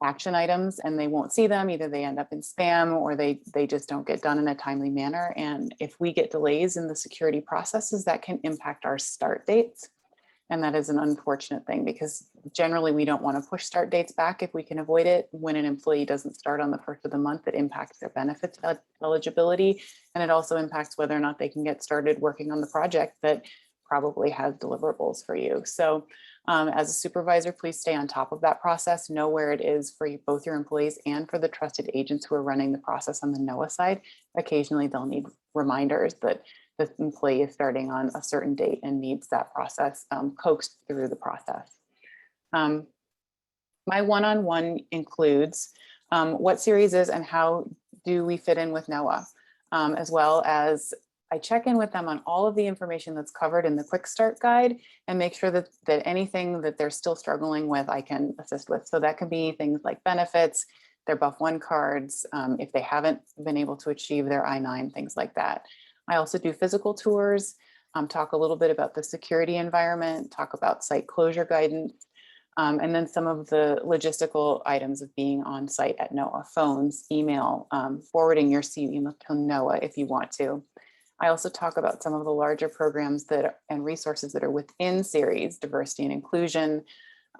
action items and they won't see them. Either they end up in spam or they just don't get done in a timely manner. And if we get delays in the security processes, that can impact our start dates. And that is an unfortunate thing because generally we don't want to push start dates back if we can avoid it. When an employee doesn't start on the first of the month, it impacts their benefits eligibility. And it also impacts whether or not they can get started working on the project that probably has deliverables for you. So as a supervisor, please stay on top of that process, know where it is for you, both your employees and for the trusted agents who are running the process on the NOAA side. Occasionally they'll need reminders that the employee is starting on a certain date and needs that process coaxed through the process. My one-on-one includes what series is and how do we fit in with NOAA, as well as I check in with them on all of the information that's covered in the Quick Start Guide and make sure that anything that they're still struggling with, I can assist with. So that can be things like benefits, their Buff 1 cards, if they haven't been able to achieve their I-9, things like that. I also do physical tours, talk a little bit about the security environment, talk about site closure guidance, and then some of the logistical items of being on site at NOAA, phones, email, forwarding your CU email to NOAA if you want to. I also talk about some of the larger programs and resources that are within series, diversity and inclusion,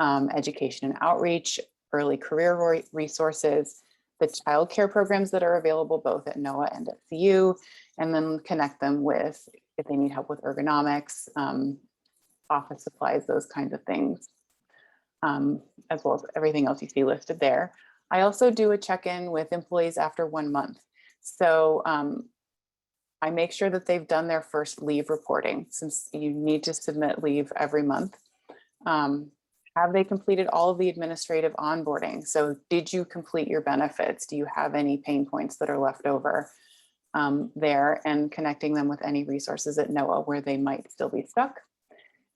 education and outreach, early career resources, the childcare programs that are available both at NOAA and at CU, and then connect them with if they need help with ergonomics, office supplies, those kinds of things, as well as everything else you see listed there. I also do a check-in with employees after 1 month. So I make sure that they've done their first leave reporting since you need to submit leave every month. Have they completed all of the administrative onboarding? So did you complete your benefits? Do you have any pain points that are left over there, and connecting them with any resources at NOAA where they might still be stuck?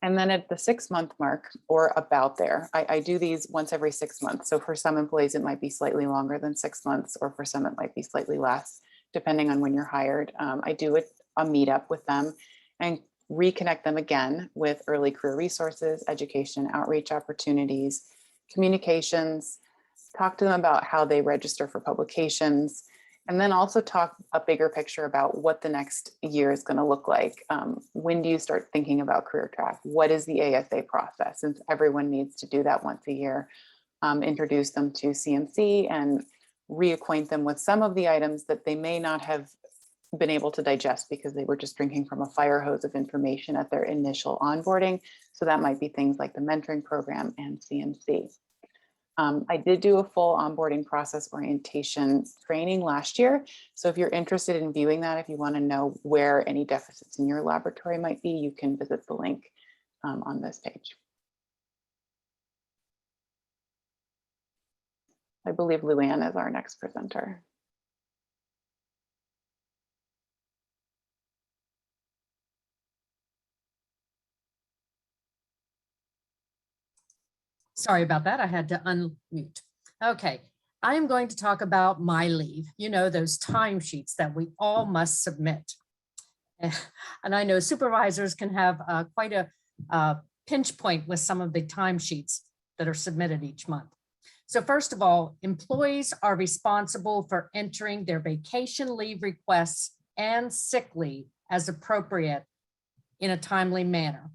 And then at the 6-month mark or about there, I do these once every 6 months. So for some employees, it might be slightly longer than 6 months, or for some, it might be slightly less, depending on when you're hired. I do a meetup with them and reconnect them again with early career resources, education, outreach opportunities, communications, talk to them about how they register for publications, and then also talk a bigger picture about what the next year is going to look like. When do you start thinking about career track? What is the ASA process? Since everyone needs to do that once a year, introduce them to CMC and reacquaint them with some of the items that they may not have been able to digest because they were just drinking from a fire hose of information at their initial onboarding. So that might be things like the mentoring program and CMC. I did do a full onboarding process orientation training last year. So if you're interested in viewing that, if you want to know where any deficits in your laboratory might be, you can visit the link on this page. I believe Luann is our next presenter. Sorry about that. I had to unmute. Okay, I am going to talk about my leave. You know, those timesheets that we all must submit. And I know supervisors can have quite a pinch point with some of the timesheets that are submitted each month. So first of all, employees are responsible for entering their vacation leave requests and sick leave as appropriate in a timely manner.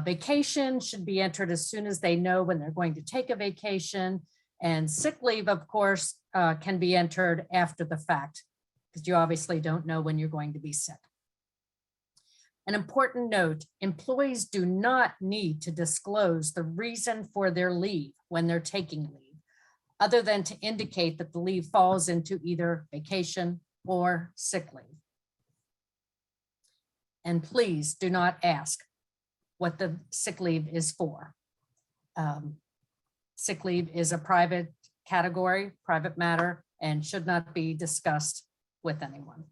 Vacation should be entered as soon as they know when they're going to take a vacation, and sick leave, of course, can be entered after the fact because you obviously don't know when you're going to be sick. An important note, employees do not need to disclose the reason for their leave when they're taking leave, other than to indicate that the leave falls into either vacation or sick leave. And please do not ask what the sick leave is for. Sick leave is a private category, private matter, and should not be discussed with anyone.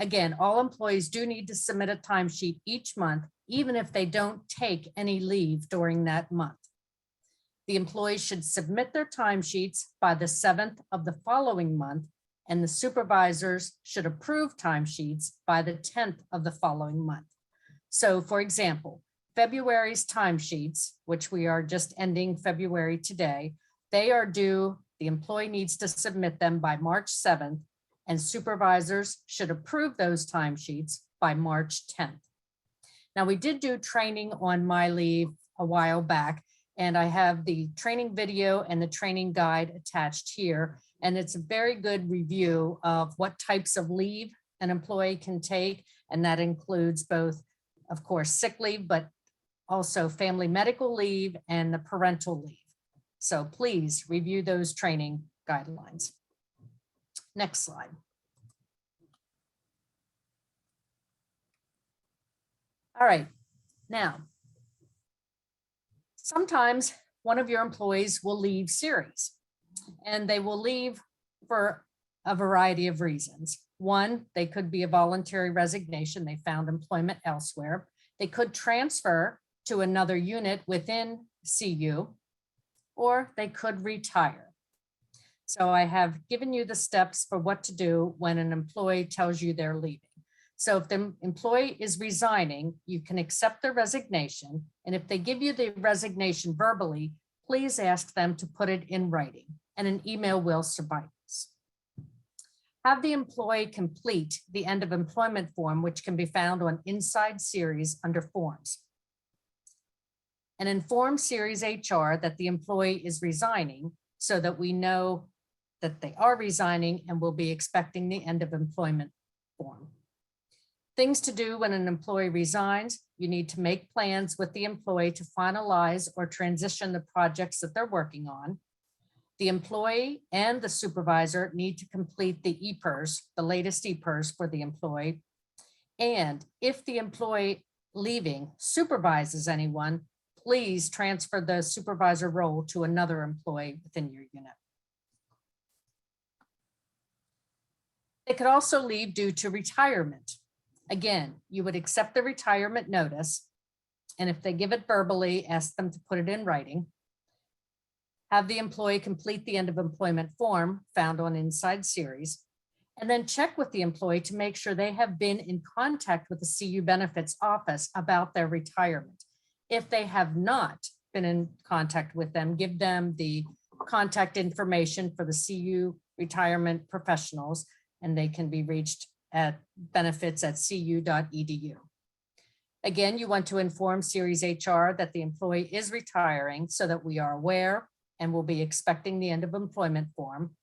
Again, all employees do need to submit a timesheet each month, even if they don't take any leave during that month. The employees should submit their timesheets by the 7th of the following month, and the supervisors should approve timesheets by the 10th of the following month. So for example, February's timesheets, which we are just ending February today, they are due, the employee needs to submit them by March 7th, and supervisors should approve those timesheets by March 10th. Now, we did do training on My Leave a while back, and I have the training video and the training guide attached here. And it's a very good review of what types of leave an employee can take. And that includes both, of course, sick leave, but also family medical leave and the parental leave. So please review those training guidelines. Next slide. All right, now, sometimes one of your employees will leave series, and they will leave for a variety of reasons. One, they could be a voluntary resignation. They found employment elsewhere. They could transfer to another unit within CU, or they could retire. So I have given you the steps for what to do when an employee tells you they're leaving. So if the employee is resigning, you can accept their resignation. And if they give you the resignation verbally, please ask them to put it in writing, and an email will suffice. Have the employee complete the end of employment form, which can be found on Inside Series under Forms. And inform Series HR that the employee is resigning so that we know that they are resigning and will be expecting the end of employment form. Things to do when an employee resigns: you need to make plans with the employee to finalize or transition the projects that they're working on. The employee and the supervisor need to complete the EPERS, the latest EPERS for the employee. And if the employee leaving supervises anyone, please transfer the supervisor role to another employee within your unit. They could also leave due to retirement. Again, you would accept the retirement notice, and if they give it verbally, ask them to put it in writing. Have the employee complete the end of employment form found on Inside Series, and then check with the employee to make sure they have been in contact with the CU benefits office about their retirement. If they have not been in contact with them, give them the contact information for the CU retirement professionals, and they can be reached at benefits@cu.edu. Again, you want to inform Series HR that the employee is retiring so that we are aware and will be expecting the end of employment form,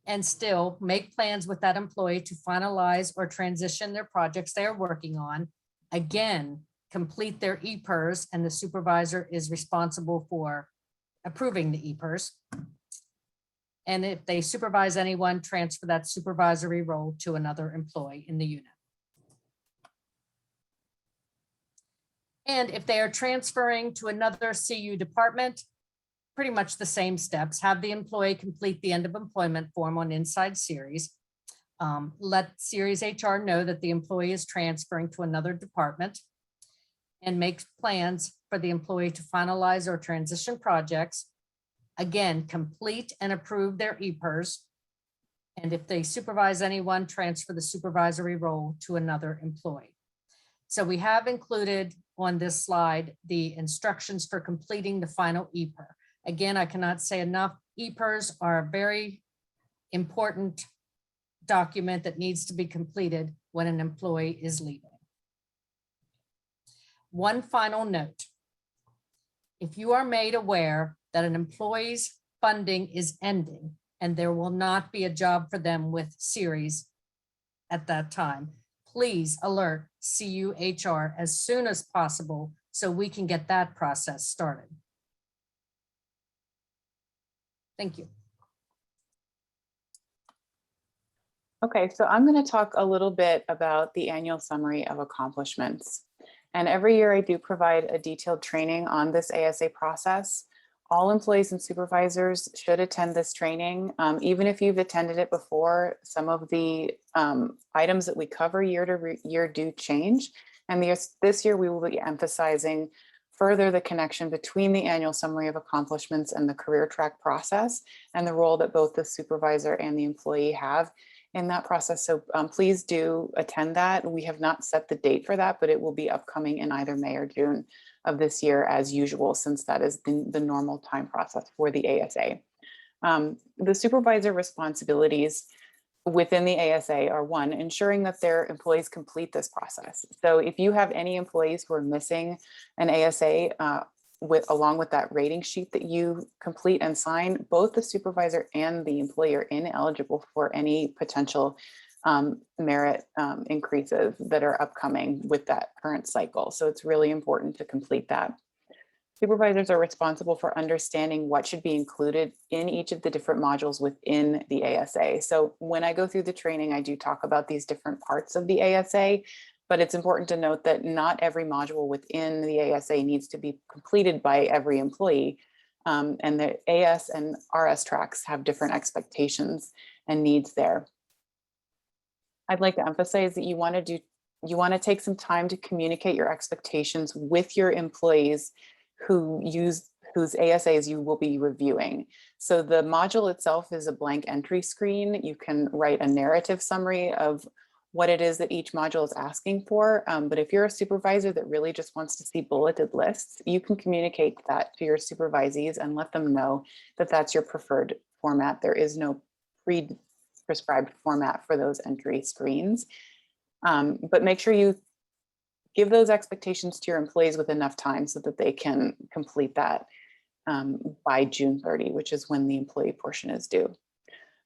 and still make plans with that employee to finalize or transition their projects they are working on. Again, complete their EPERS, and the supervisor is responsible for approving the EPERS. And if they supervise anyone, transfer that supervisory role to another employee in the unit. And if they are transferring to another CU department, pretty much the same steps. Have the employee complete the end of employment form on Inside Series. Let Series HR know that the employee is transferring to another department, and make plans for the employee to finalize or transition projects. Again, complete and approve their EPERS. And if they supervise anyone, transfer the supervisory role to another employee. So we have included on this slide the instructions for completing the final EPER. Again, I cannot say enough, EPERS are a very important document that needs to be completed when an employee is leaving. One final note. If you are made aware that an employee's funding is ending and there will not be a job for them with Series at that time, please alert CU HR as soon as possible so we can get that process started. Thank you. Okay, so I'm going to talk a little bit about the annual summary of accomplishments. And every year I do provide a detailed training on this ASA process. All employees and supervisors should attend this training. Even if you've attended it before, some of the items that we cover year to year do change. And this year we will be emphasizing further the connection between the annual summary of accomplishments and the career track process, and the role that both the supervisor and the employee have in that process. So please do attend that. We have not set the date for that, but it will be upcoming in either May or June of this year as usual, since that is the normal time process for the ASA. The supervisor responsibilities, within the ASA are one, ensuring that their employees complete this process. So if you have any employees who are missing an ASA along with that rating sheet that you complete and sign, both the supervisor and the employee are ineligible for any potential merit increases that are upcoming with that current cycle. So it's really important to complete that. Supervisors are responsible for understanding what should be included in each of the different modules within the ASA. So when I go through the training, I do talk about these different parts of the ASA, but it's important to note that not every module within the ASA needs to be completed by every employee. And the AS and RS tracks have different expectations and needs there. I'd like to emphasize that you want to take some time to communicate your expectations with your employees whose ASAs you will be reviewing. So the module itself is a blank entry screen. You can write a narrative summary of what it is that each module is asking for. But if you're a supervisor that really just wants to see bulleted lists, you can communicate that to your supervisees and let them know that that's your preferred format. There is no prescribed format for those entry screens. But make sure you give those expectations to your employees with enough time so that they can complete that by June 30, which is when the employee portion is due.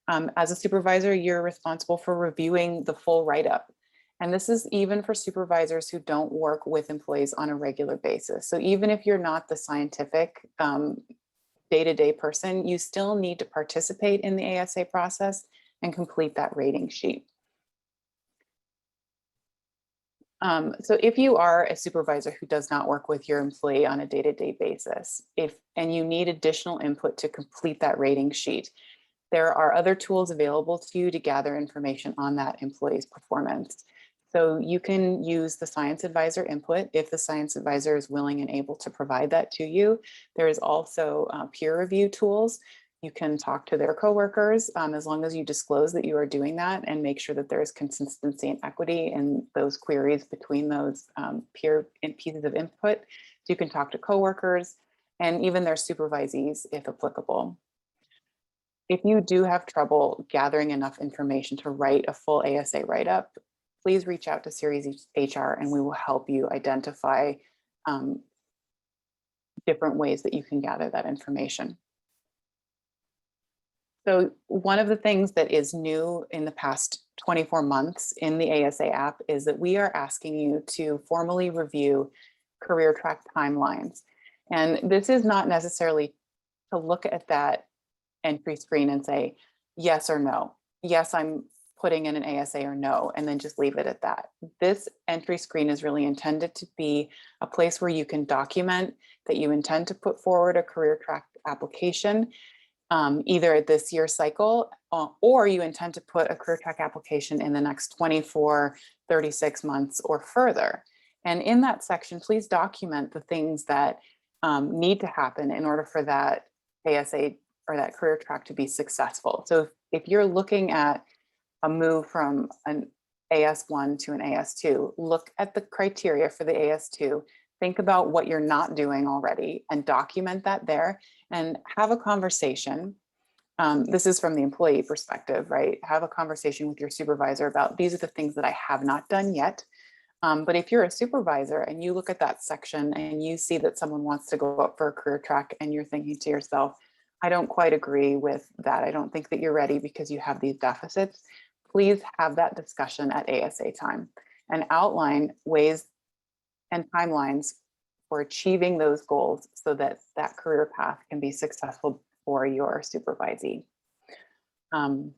As a supervisor, you're responsible for reviewing the full write-up. And this is even for supervisors who don't work with employees on a regular basis. So even if you're not the scientific day-to-day person, you still need to participate in the ASA process and complete that rating sheet. So if you are a supervisor who does not work with your employee on a day-to-day basis, and you need additional input to complete that rating sheet, there are other tools available to you to gather information on that employee's performance. So you can use the science advisor input if the science advisor is willing and able to provide that to you. There is also peer review tools. You can talk to their coworkers as long as you disclose that you are doing that and make sure that there is consistency and equity in those queries between those peer pieces of input. So you can talk to coworkers and even their supervisees if applicable. If you do have trouble gathering enough information to write a full ASA write-up, please reach out to Series HR and we will help you identify different ways that you can gather that information. So one of the things that is new in the past 24 months in the ASA app is that we are asking you to formally review career track timelines. And this is not necessarily to look at that entry screen and say, yes or no. Yes, I'm putting in an ASA or no, and then just leave it at that. This entry screen is really intended to be a place where you can document that you intend to put forward a career track application either at this year's cycle or you intend to put a career track application in the next 24, 36 months or further. And in that section, please document the things that need to happen in order for that ASA or that career track to be successful. So if you're looking at a move from an AS1 to an AS2, look at the criteria for the AS2, think about what you're not doing already and document that there and have a conversation. This is from the employee perspective, right? Have a conversation with your supervisor about these are the things that I have not done yet. But if you're a supervisor and you look at that section and you see that someone wants to go up for a career track and you're thinking to yourself, I don't quite agree with that. I don't think that you're ready because you have these deficits. Please have that discussion at ASA time and outline ways and timelines for achieving those goals so that that career path can be successful for your supervisee. Science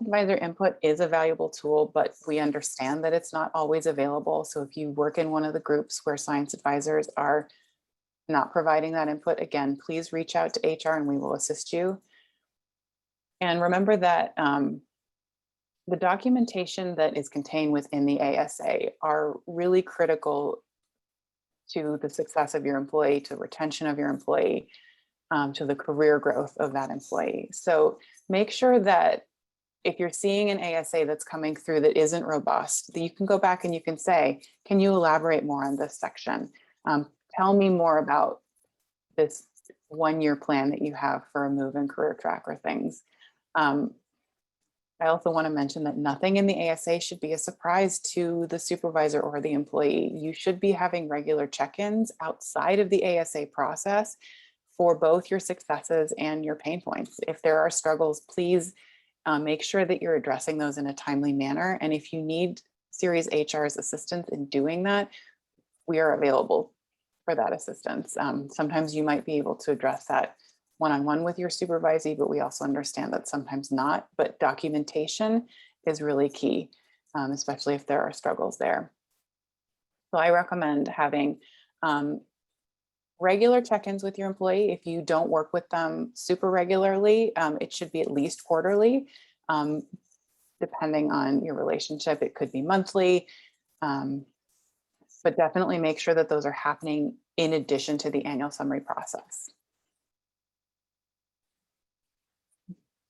advisor input is a valuable tool, but we understand that it's not always available. So if you work in one of the groups where science advisors are not providing that input, again, please reach out to HR and we will assist you. And remember that the documentation that is contained within the ASA are really critical to the success of your employee, to retention of your employee, to the career growth of that employee. So make sure that if you're seeing an ASA that's coming through that isn't robust, that you can go back and you can say, can you elaborate more on this section? Tell me more about this one-year plan that you have for a move and career track or things. I also want to mention that nothing in the ASA should be a surprise to the supervisor or the employee. You should be having regular check-ins outside of the ASA process for both your successes and your pain points. If there are struggles, please make sure that you're addressing those in a timely manner. And if you need Series HR's assistance in doing that, we are available for that assistance. Sometimes you might be able to address that one-on-one with your supervisee, but we also understand that sometimes not. But documentation is really key, especially if there are struggles there. So I recommend having regular check-ins with your employee. If you don't work with them super regularly, it should be at least quarterly. Depending on your relationship, it could be monthly, but definitely make sure that those are happening in addition to the annual summary process.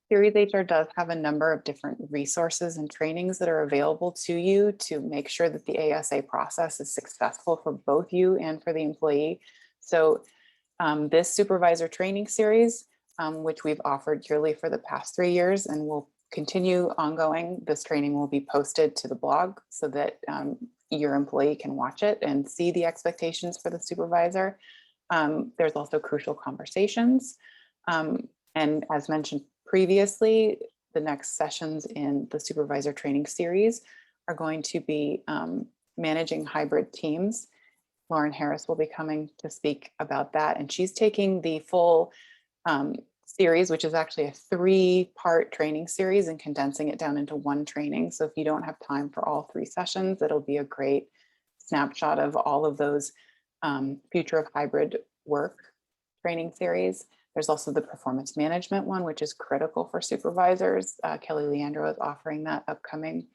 Series HR does have a number of different resources and trainings that are available to you to make sure that the ASA process is successful for both you and for the employee. So this supervisor training series, which we've offered yearly for the past 3 years and will continue ongoing, this training will be posted to the blog so that your employee can watch it and see the expectations for the supervisor. There's also crucial conversations. And as mentioned previously, the next sessions in the supervisor training series are going to be managing hybrid teams. Lauren Harris will be coming to speak about that. And she's taking the full series, which is actually a 3-part training series, and condensing it down into one training. So if you don't have time for all 3 sessions, it'll be a great snapshot of all of those future of hybrid work training series. There's also the performance management one, which is critical for supervisors. Kelly Leandro is offering that upcoming.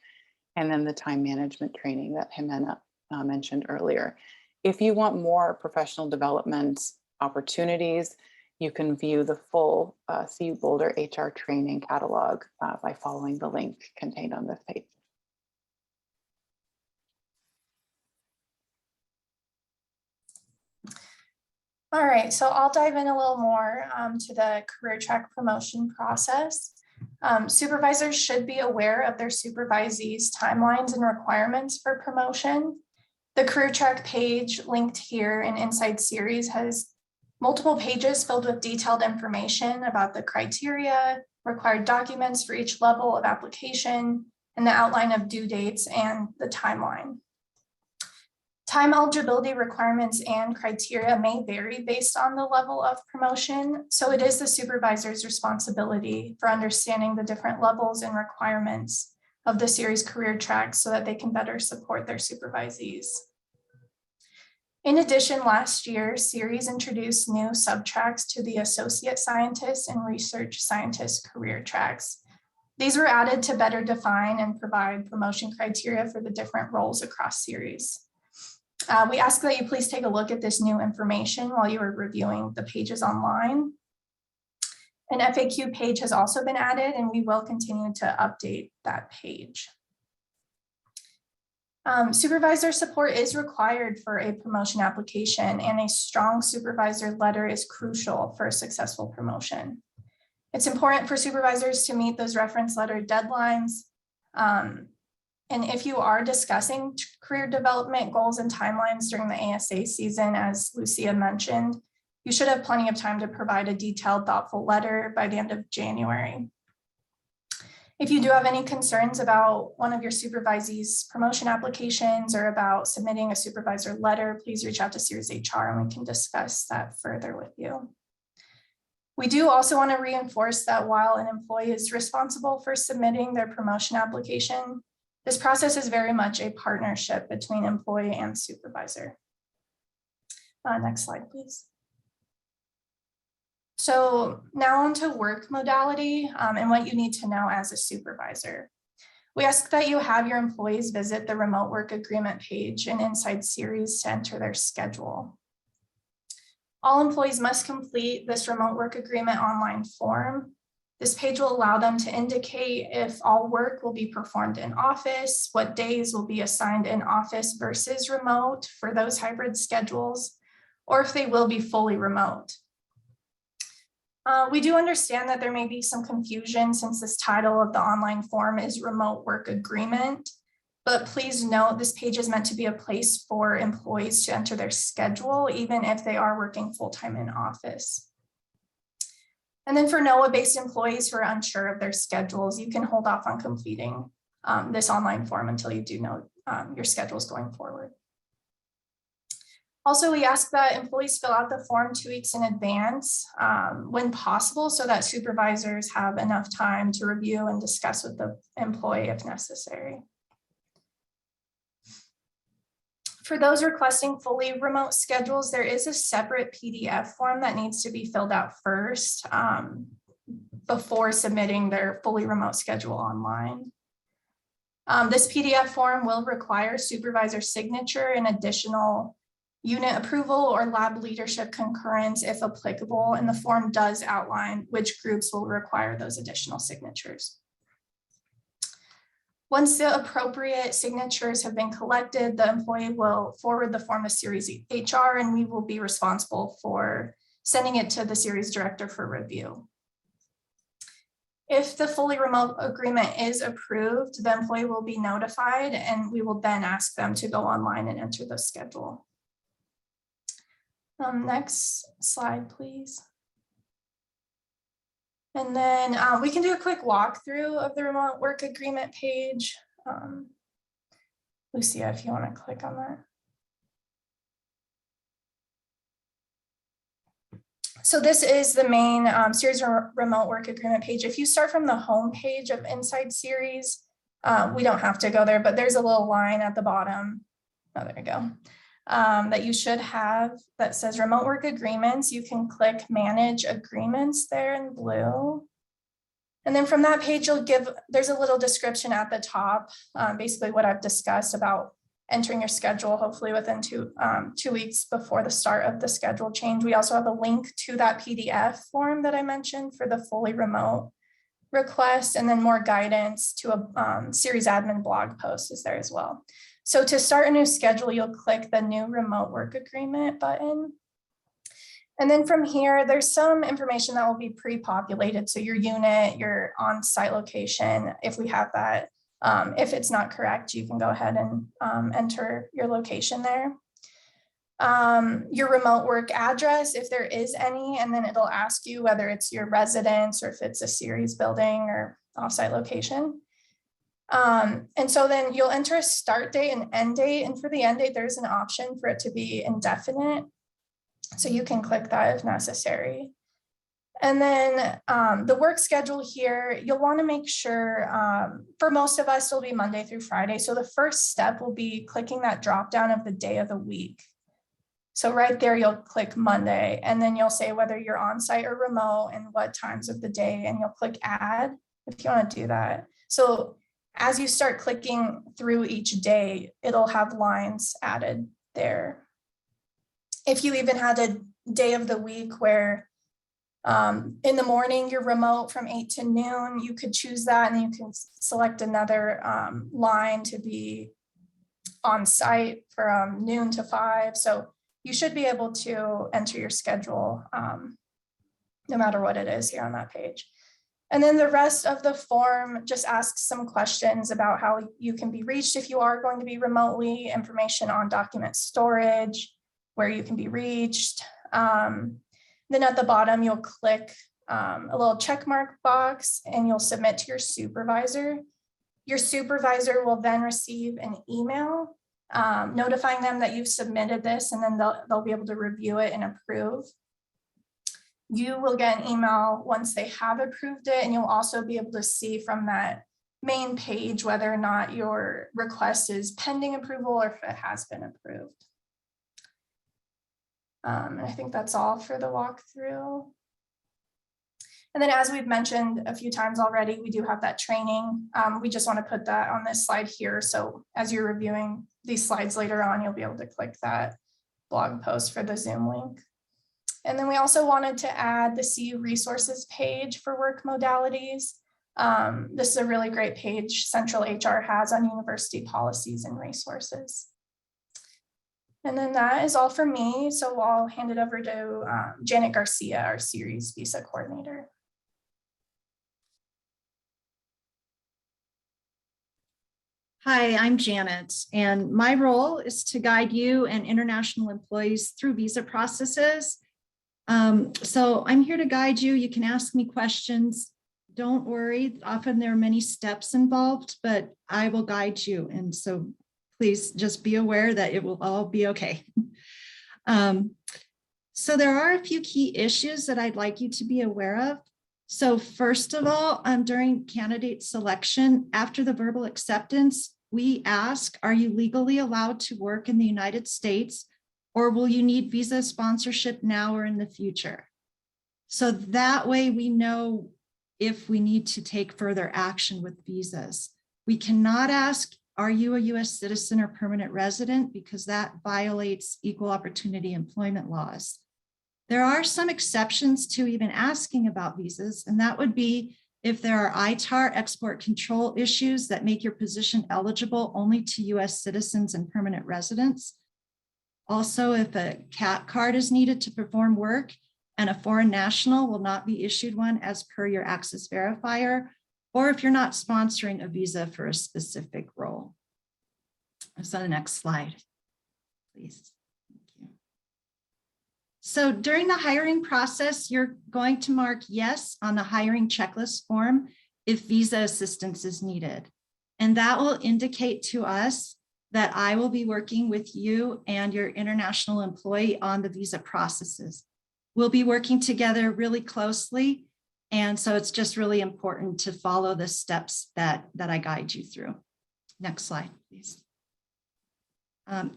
And then the time management training that Jimena mentioned earlier. If you want more professional development opportunities, you can view the full CU Boulder HR training catalog by following the link contained on this page. All right, so I'll dive in a little more to the career track promotion process. Supervisors should be aware of their supervisees' timelines and requirements for promotion. The career track page linked here in Inside Series has multiple pages filled with detailed information about the criteria, required documents for each level of application, and the outline of due dates and the timeline. Time eligibility requirements and criteria may vary based on the level of promotion, so it is the supervisor's responsibility for understanding the different levels and requirements of the series career tracks so that they can better support their supervisees. In addition, last year, series introduced new subtracks to the associate scientist and research scientist career tracks. These were added to better define and provide promotion criteria for the different roles across series. We ask that you please take a look at this new information while you are reviewing the pages online. An FAQ page has also been added, and we will continue to update that page. Supervisor support is required for a promotion application, and a strong supervisor letter is crucial for a successful promotion. It's important for supervisors to meet those reference letter deadlines. And if you are discussing career development goals and timelines during the ASA season, as Lucia mentioned, you should have plenty of time to provide a detailed, thoughtful letter by the end of January. If you do have any concerns about one of your supervisees' promotion applications or about submitting a supervisor letter, please reach out to Series HR and we can discuss that further with you. We do also want to reinforce that while an employee is responsible for submitting their promotion application, this process is very much a partnership between employee and supervisor. Next slide, please. So now on to work modality and what you need to know as a supervisor. We ask that you have your employees visit the remote work agreement page and Inside Series to enter their schedule. All employees must complete this remote work agreement online form. This page will allow them to indicate if all work will be performed in office, what days will be assigned in office versus remote for those hybrid schedules, or if they will be fully remote. We do understand that there may be some confusion since this title of the online form is remote work agreement. But please note this page is meant to be a place for employees to enter their schedule, even if they are working full-time in office. And then for NOAA-based employees who are unsure of their schedules, you can hold off on completing this online form until you do know your schedules going forward. Also, we ask that employees fill out the form 2 weeks in advance when possible, so that supervisors have enough time to review and discuss with the employee if necessary. For those requesting fully remote schedules, there is a separate PDF form that needs to be filled out first before submitting their fully remote schedule online. This PDF form will require supervisor signature and additional unit approval or lab leadership concurrence if applicable, and the form does outline which groups will require those additional signatures. Once the appropriate signatures have been collected, the employee will forward the form to Series HR, and we will be responsible for sending it to the Series Director for review. If the fully remote agreement is approved, the employee will be notified, and we will then ask them to go online and enter the schedule. Next slide, please. And then we can do a quick walkthrough of the remote work agreement page. Lucia, if you want to click on that. So this is the main Series remote work agreement page. If you start from the home page of Inside Series, we don't have to go there, but there's a little line at the bottom. Oh, there we go. That you should have that says remote work agreements. You can click manage agreements there in blue. And then from that page, there's a little description at the top, basically what I've discussed about entering your schedule, hopefully within 2 weeks before the start of the schedule change. We also have a link to that PDF form that I mentioned for the fully remote request, and then more guidance to a Series admin blog post is there as well. So to start a new schedule, you'll click the new remote work agreement button. And then from here, there's some information that will be pre-populated. So your unit, your on-site location, if we have that. If it's not correct, you can go ahead and enter your location there. Your remote work address, if there is any, and then it'll ask you whether it's your residence or if it's a Series building or offsite location. And so then you'll enter a start date and end date. And for the end date, there's an option for it to be indefinite. So you can click that if necessary. And then the work schedule here, you'll want to make sure, for most of us, it'll be Monday through Friday. So the first step will be clicking that drop down of the day of the week. So right there, you'll click Monday, and then you'll say whether you're on site or remote and what times of the day, and you'll click add if you want to do that. So as you start clicking through each day, it'll have lines added there. If you even had a day of the week where in the morning you're remote from 8 to noon, you could choose that, and you can select another line to be on site from noon to 5. So you should be able to enter your schedule no matter what it is here on that page. And then the rest of the form just asks some questions about how you can be reached if you are going to be remotely, information on document storage, where you can be reached. Then at the bottom, you'll click a little check mark box and you'll submit to your supervisor. Your supervisor will then receive an email notifying them that you've submitted this, and then they'll be able to review it and approve. You will get an email once they have approved it, and you'll also be able to see from that main page whether or not your request is pending approval or if it has been approved. I think that's all for the walkthrough. And then, as we've mentioned a few times already, we do have that training. We just want to put that on this slide here. So as you're reviewing these slides later on, you'll be able to click that blog post for the Zoom link. And then we also wanted to add the CU resources page for work modalities. This is a really great page Central HR has on university policies and resources. And then that is all from me. So I'll hand it over to Janet Garcia, our series visa coordinator. Hi, I'm Janet, and my role is to guide you and international employees through visa processes. So I'm here to guide you. You can ask me questions. Don't worry, often there are many steps involved, but I will guide you. And so please just be aware that it will all be okay. So there are a few key issues that I'd like you to be aware of. So first of all, during candidate selection, after the verbal acceptance, we ask, are you legally allowed to work in the United States, or will you need visa sponsorship now or in the future? So that way we know if we need to take further action with visas. We cannot ask, are you a US citizen or permanent resident? Because that violates equal opportunity employment laws. There are some exceptions to even asking about visas, and that would be if there are ITAR export control issues that make your position eligible only to US citizens and permanent residents. Also, if a CAT card is needed to perform work and a foreign national will not be issued one as per your access verifier, or if you're not sponsoring a visa for a specific role. So the next slide, please. So during the hiring process, you're going to mark yes on the hiring checklist form if visa assistance is needed. And that will indicate to us that I will be working with you and your international employee on the visa processes. We'll be working together really closely. And so it's just really important to follow the steps that I guide you through. Next slide, please.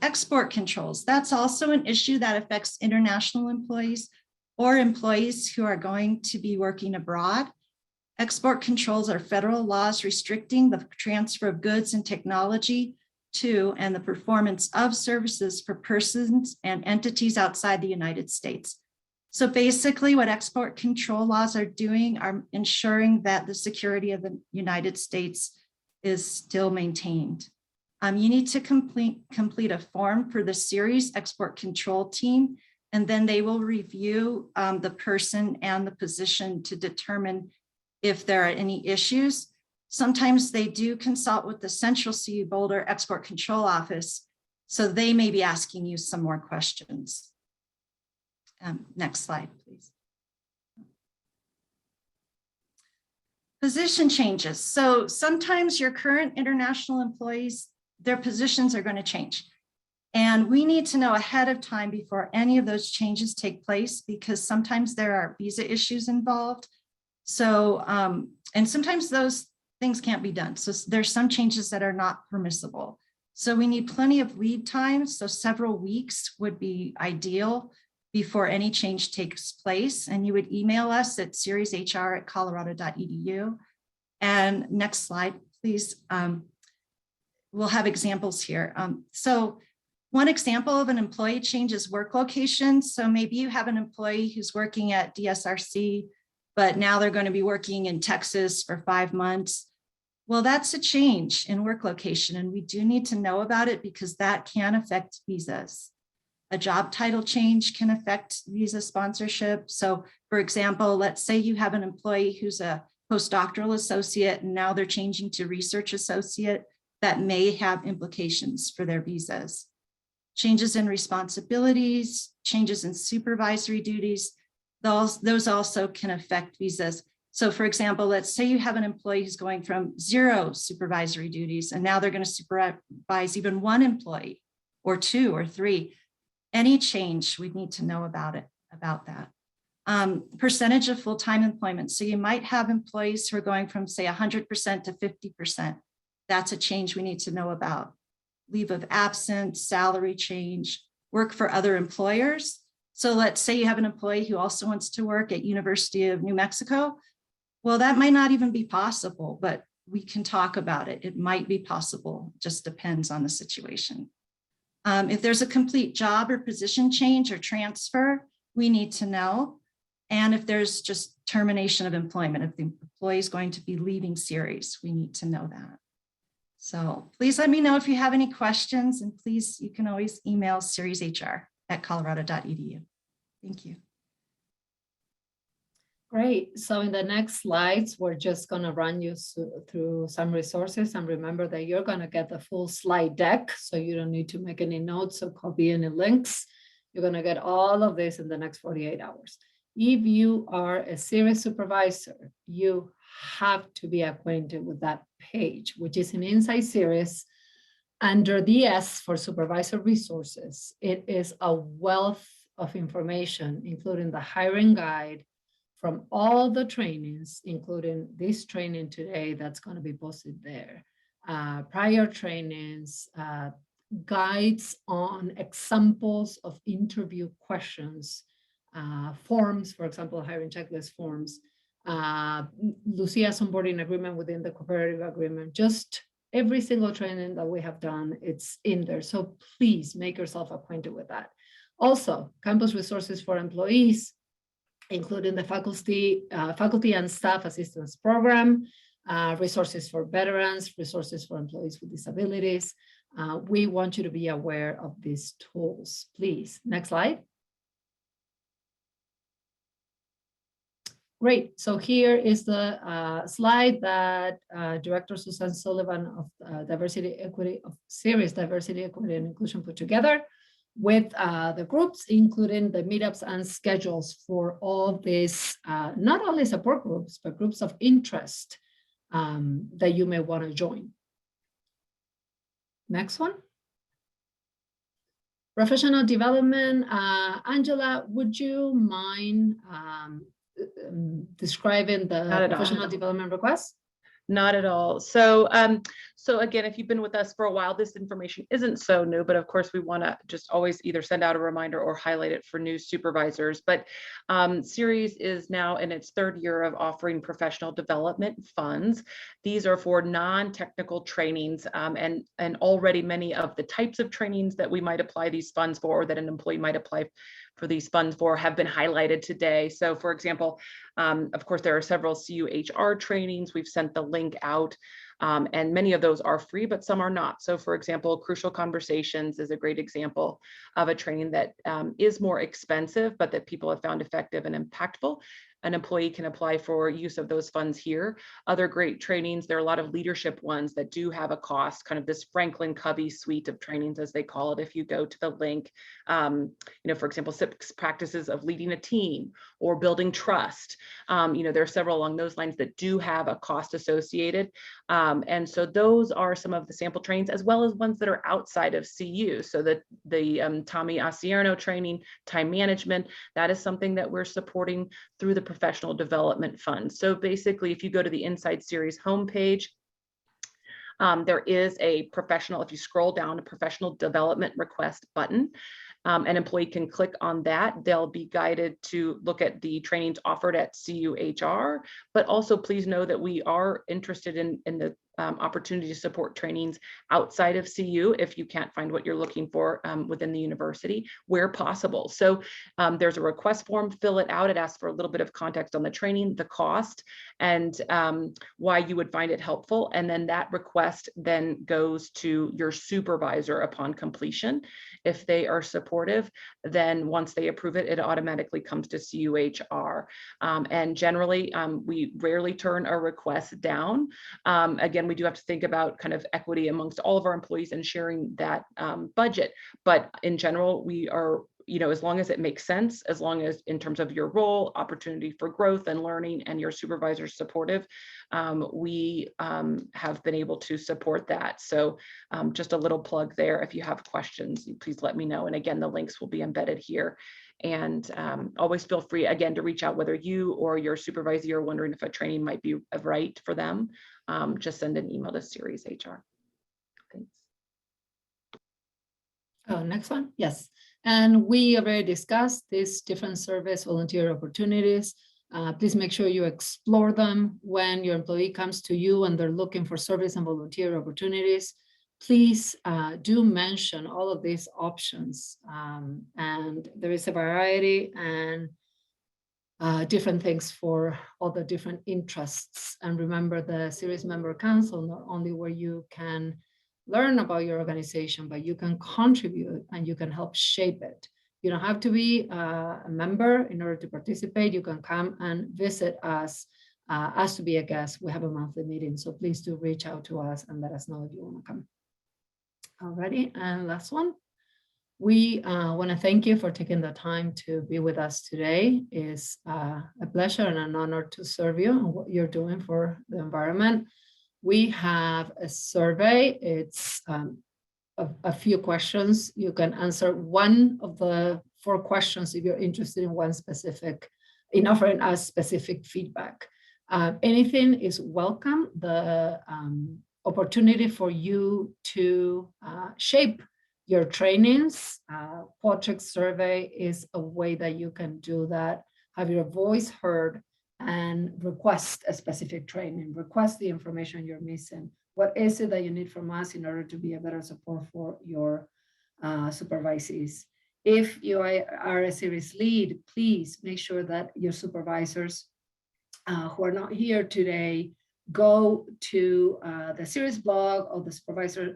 Export controls, that's also an issue that affects international employees or employees who are going to be working abroad. Export controls are federal laws restricting the transfer of goods and technology to and the performance of services for persons and entities outside the United States. So basically what export control laws are doing are ensuring that the security of the United States is still maintained. You need to complete a form for the series export control team, and then they will review the person and the position to determine if there are any issues. Sometimes they do consult with the Central CU Boulder Export Control Office, so they may be asking you some more questions. Next slide, please. Position changes. So sometimes your current international employees, their positions are going to change. And we need to know ahead of time before any of those changes take place, because sometimes there are visa issues involved. So, and sometimes those things can't be done. So there's some changes that are not permissible. So we need plenty of lead time. So several weeks would be ideal before any change takes place. And you would email us at serieshr@colorado.edu. And next slide, please. We'll have examples here. So one example of an employee changes work location. So maybe you have an employee who's working at DSRC, but now they're going to be working in Texas for 5 months. Well, that's a change in work location, and we do need to know about it because that can affect visas. A job title change can affect visa sponsorship. So for example, let's say you have an employee who's a postdoctoral associate and now they're changing to research associate. That may have implications for their visas. Changes in responsibilities, changes in supervisory duties, those also can affect visas. So for example, let's say you have an employee who's going from 0 supervisory duties and now they're going to supervise even 1 employee or 2 or 3. Any change, we need to know about that. Percentage of full-time employment. So you might have employees who are going from say 100% to 50%. That's a change we need to know about. Leave of absence, salary change, work for other employers. So let's say you have an employee who also wants to work at University of New Mexico. Well, that might not even be possible, but we can talk about it. It might be possible, just depends on the situation. If there's a complete job or position change or transfer, we need to know. And if there's just termination of employment, if the employee is going to be leaving series, we need to know that. So please let me know if you have any questions, and please, you can always email serieshr@colorado.edu. Thank you. Great. So in the next slides, we're just going to run you through some resources, and remember that you're going to get the full slide deck. So you don't need to make any notes or copy any links. You're going to get all of this in the next 48 hours. If you are a series supervisor, you have to be acquainted with that page, which is an Inside Series under the S for Supervisor Resources. It is a wealth of information, including the hiring guide from all the trainings, including this training today that's going to be posted there, prior trainings, guides on examples of interview questions, forms, for example, hiring checklist forms, Lucia's onboarding agreement within the cooperative agreement, just every single training that we have done, it's in there. So please make yourself acquainted with that. Also, campus resources for employees, including the faculty and staff assistance program, resources for veterans, resources for employees with disabilities. We want you to be aware of these tools. Please, next slide. Great. So here is the slide that Director Susan Sullivan of Diversity, Equity, of Series Diversity, Equity, and Inclusion put together with the groups, including the meetups and schedules for all these, not only support groups, but groups of interest that you may want to join. Next one. Professional development. Angela, would you mind describing the professional development request? Not at all. So, so again, if you've been with us for a while, this information isn't so new, but of course we want to just always either send out a reminder or highlight it for new supervisors. But Series is now in its third year of offering professional development funds. These are for non-technical trainings, and already many of the types of trainings that we might apply these funds for, or that an employee might apply for these funds for, have been highlighted today. So for example, of course, there are several CUHR trainings. We've sent the link out, and many of those are free, but some are not. So for example, Crucial Conversations is a great example of a training that is more expensive, but that people have found effective and impactful. An employee can apply for use of those funds here. Other great trainings, there are a lot of leadership ones that do have a cost, kind of this Franklin Covey suite of trainings, as they call it. If you go to the link, you know, for example, 6 practices of leading a team or building trust. You know, there are several along those lines that do have a cost associated. And so those are some of the sample trainings, as well as ones that are outside of CU. So that the Tommy Asierno training, time management, that is something that we're supporting through the professional development fund. So basically, if you go to the Inside Series homepage, there is a professional, if you scroll down, a professional development request button. An employee can click on that. They'll be guided to look at the trainings offered at CUHR, but also please know that we are interested in the opportunity to support trainings outside of CU if you can't find what you're looking for within the university, where possible. So there's a request form, fill it out. It asks for a little bit of context on the training, the cost, and why you would find it helpful. And then that request then goes to your supervisor upon completion. If they are supportive, then once they approve it, it automatically comes to CUHR. And generally, we rarely turn a request down. Again, we do have to think about kind of equity amongst all of our employees and sharing that budget. But in general, we are, you know, as long as it makes sense, as long as in terms of your role, opportunity for growth and learning, and your supervisor supportive, we have been able to support that. So just a little plug there. If you have questions, please let me know. And again, the links will be embedded here. And always feel free, again, to reach out, whether you or your supervisor are wondering if a training might be right for them. Just send an email to Series HR. Thanks. Oh, next one. Yes. And we already discussed these different service volunteer opportunities. Please make sure you explore them when your employee comes to you and they're looking for service and volunteer opportunities. Please do mention all of these options. And there is a variety, and different things for all the different interests. And remember, the Series Member Council, not only where you can learn about your organization, but you can contribute and you can help shape it. You don't have to be a member in order to participate. You can come and visit us, ask to be a guest. We have a monthly meeting, so please do reach out to us and let us know if you want to come. Alrighty, and last one. We want to thank you for taking the time to be with us today. It's a pleasure and an honor to serve you and what you're doing for the environment. We have a survey. It's a few questions. You can answer one of the 4 questions if you're interested in one specific, in offering us specific feedback. Anything is welcome. The opportunity for you to shape your trainings. Qualtrics survey is a way that you can do that, have your voice heard, and request a specific training, request the information you're missing. What is it that you need from us in order to be a better support for your supervisees? If you are a series lead, please make sure that your supervisors who are not here today go to the series blog or the supervisor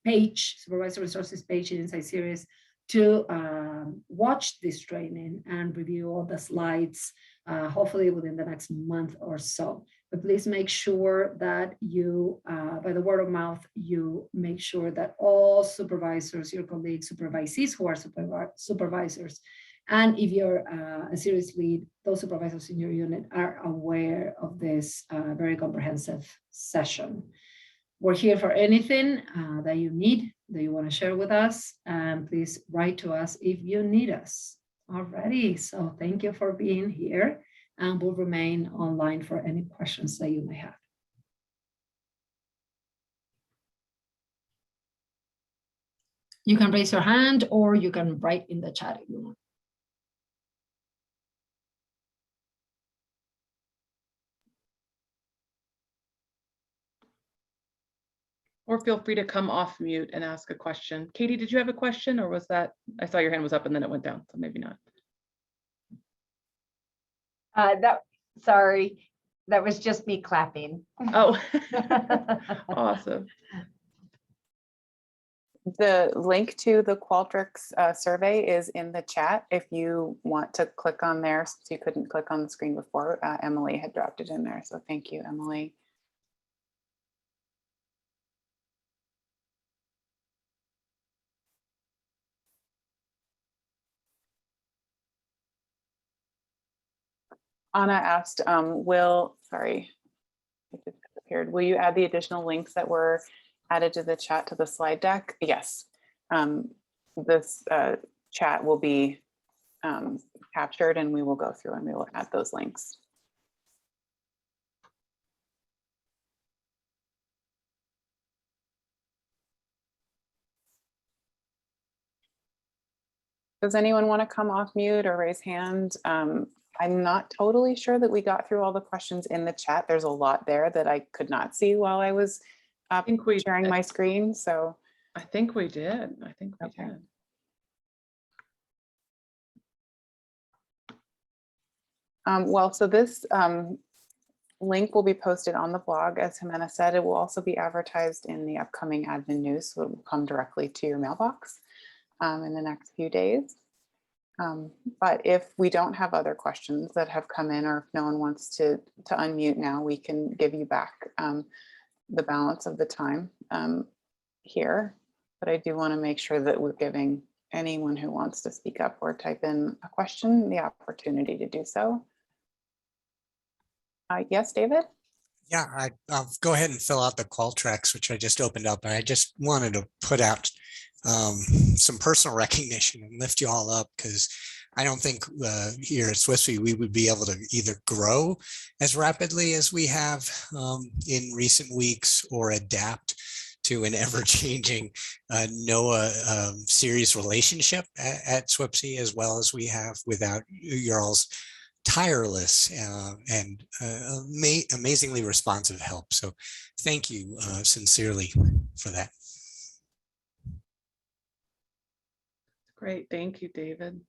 page, supervisor resources page inside series to watch this training and review all the slides, hopefully within the next month or so. But please make sure that you, by the word of mouth, you make sure that all supervisors, your colleagues, supervisees who are supervisors, and if you're a series lead, those supervisors in your unit are aware of this very comprehensive session. We're here for anything that you need, that you want to share with us, and please write to us if you need us. Alrighty, so thank you for being here, and we'll remain online for any questions that you may have. You can raise your hand or you can write in the chat if you want. Or feel free to come off mute and ask a question. Katie, did you have a question, or was that, I saw your hand was up and then it went down, so maybe not. Sorry, that was just me clapping. Oh, awesome. The link to the Qualtrics survey is in the chat. If you want to click on there, since you couldn't click on the screen before, Emily had dropped it in there. So thank you, Emily. Anna asked, sorry, it just disappeared. Will you add the additional links that were added to the chat to the slide deck? Yes. This chat will be captured and we will go through and we will add those links. Does anyone want to come off mute or raise hand? I'm not totally sure that we got through all the questions in the chat. There's a lot there that I could not see while I was sharing my screen. So I think we did. I think we did. Well, so this link will be posted on the blog. As Jimena said, it will also be advertised in the upcoming admin news, so it will come directly to your mailbox in the next few days. But if we don't have other questions that have come in, or if no one wants to unmute now, we can give you back the balance of the time here. But I do want to make sure that we're giving anyone who wants to speak up or type in a question the opportunity to do so. Yes, David? Yeah, I'll go ahead and fill out the Qualtrics, which I just opened up. And I just wanted to put out some personal recognition and lift you all up, because I don't think here at SWIFT we would be able to either grow as rapidly as we have in recent weeks, or adapt to an ever-changing NOAA series relationship at SWIFT as well as we have without your all's tireless and amazingly responsive help. So thank you sincerely for that. Great. Thank you, David.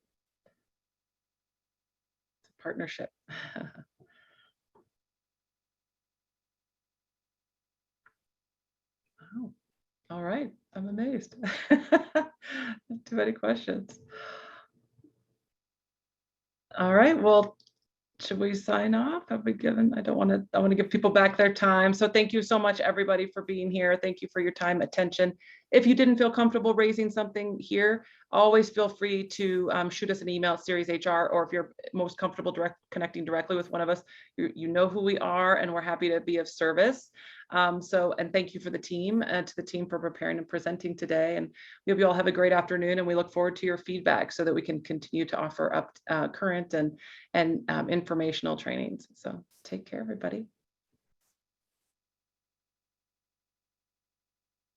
partnership. Wow. All right, I'm amazed. Too many questions. All right, well, should we sign off? Have we given, I want to give people back their time. So thank you so much, everybody, for being here. Thank you for your time, attention. If you didn't feel comfortable raising something here, always feel free to shoot us an email at Series HR, or if you're most comfortable connecting directly with one of us, you know who we are, and we're happy to be of service. And thank you for the team and to the team for preparing and presenting today. And we hope you all have a great afternoon, and we look forward to your feedback so that we can continue to offer up current and informational trainings. So take care, everybody.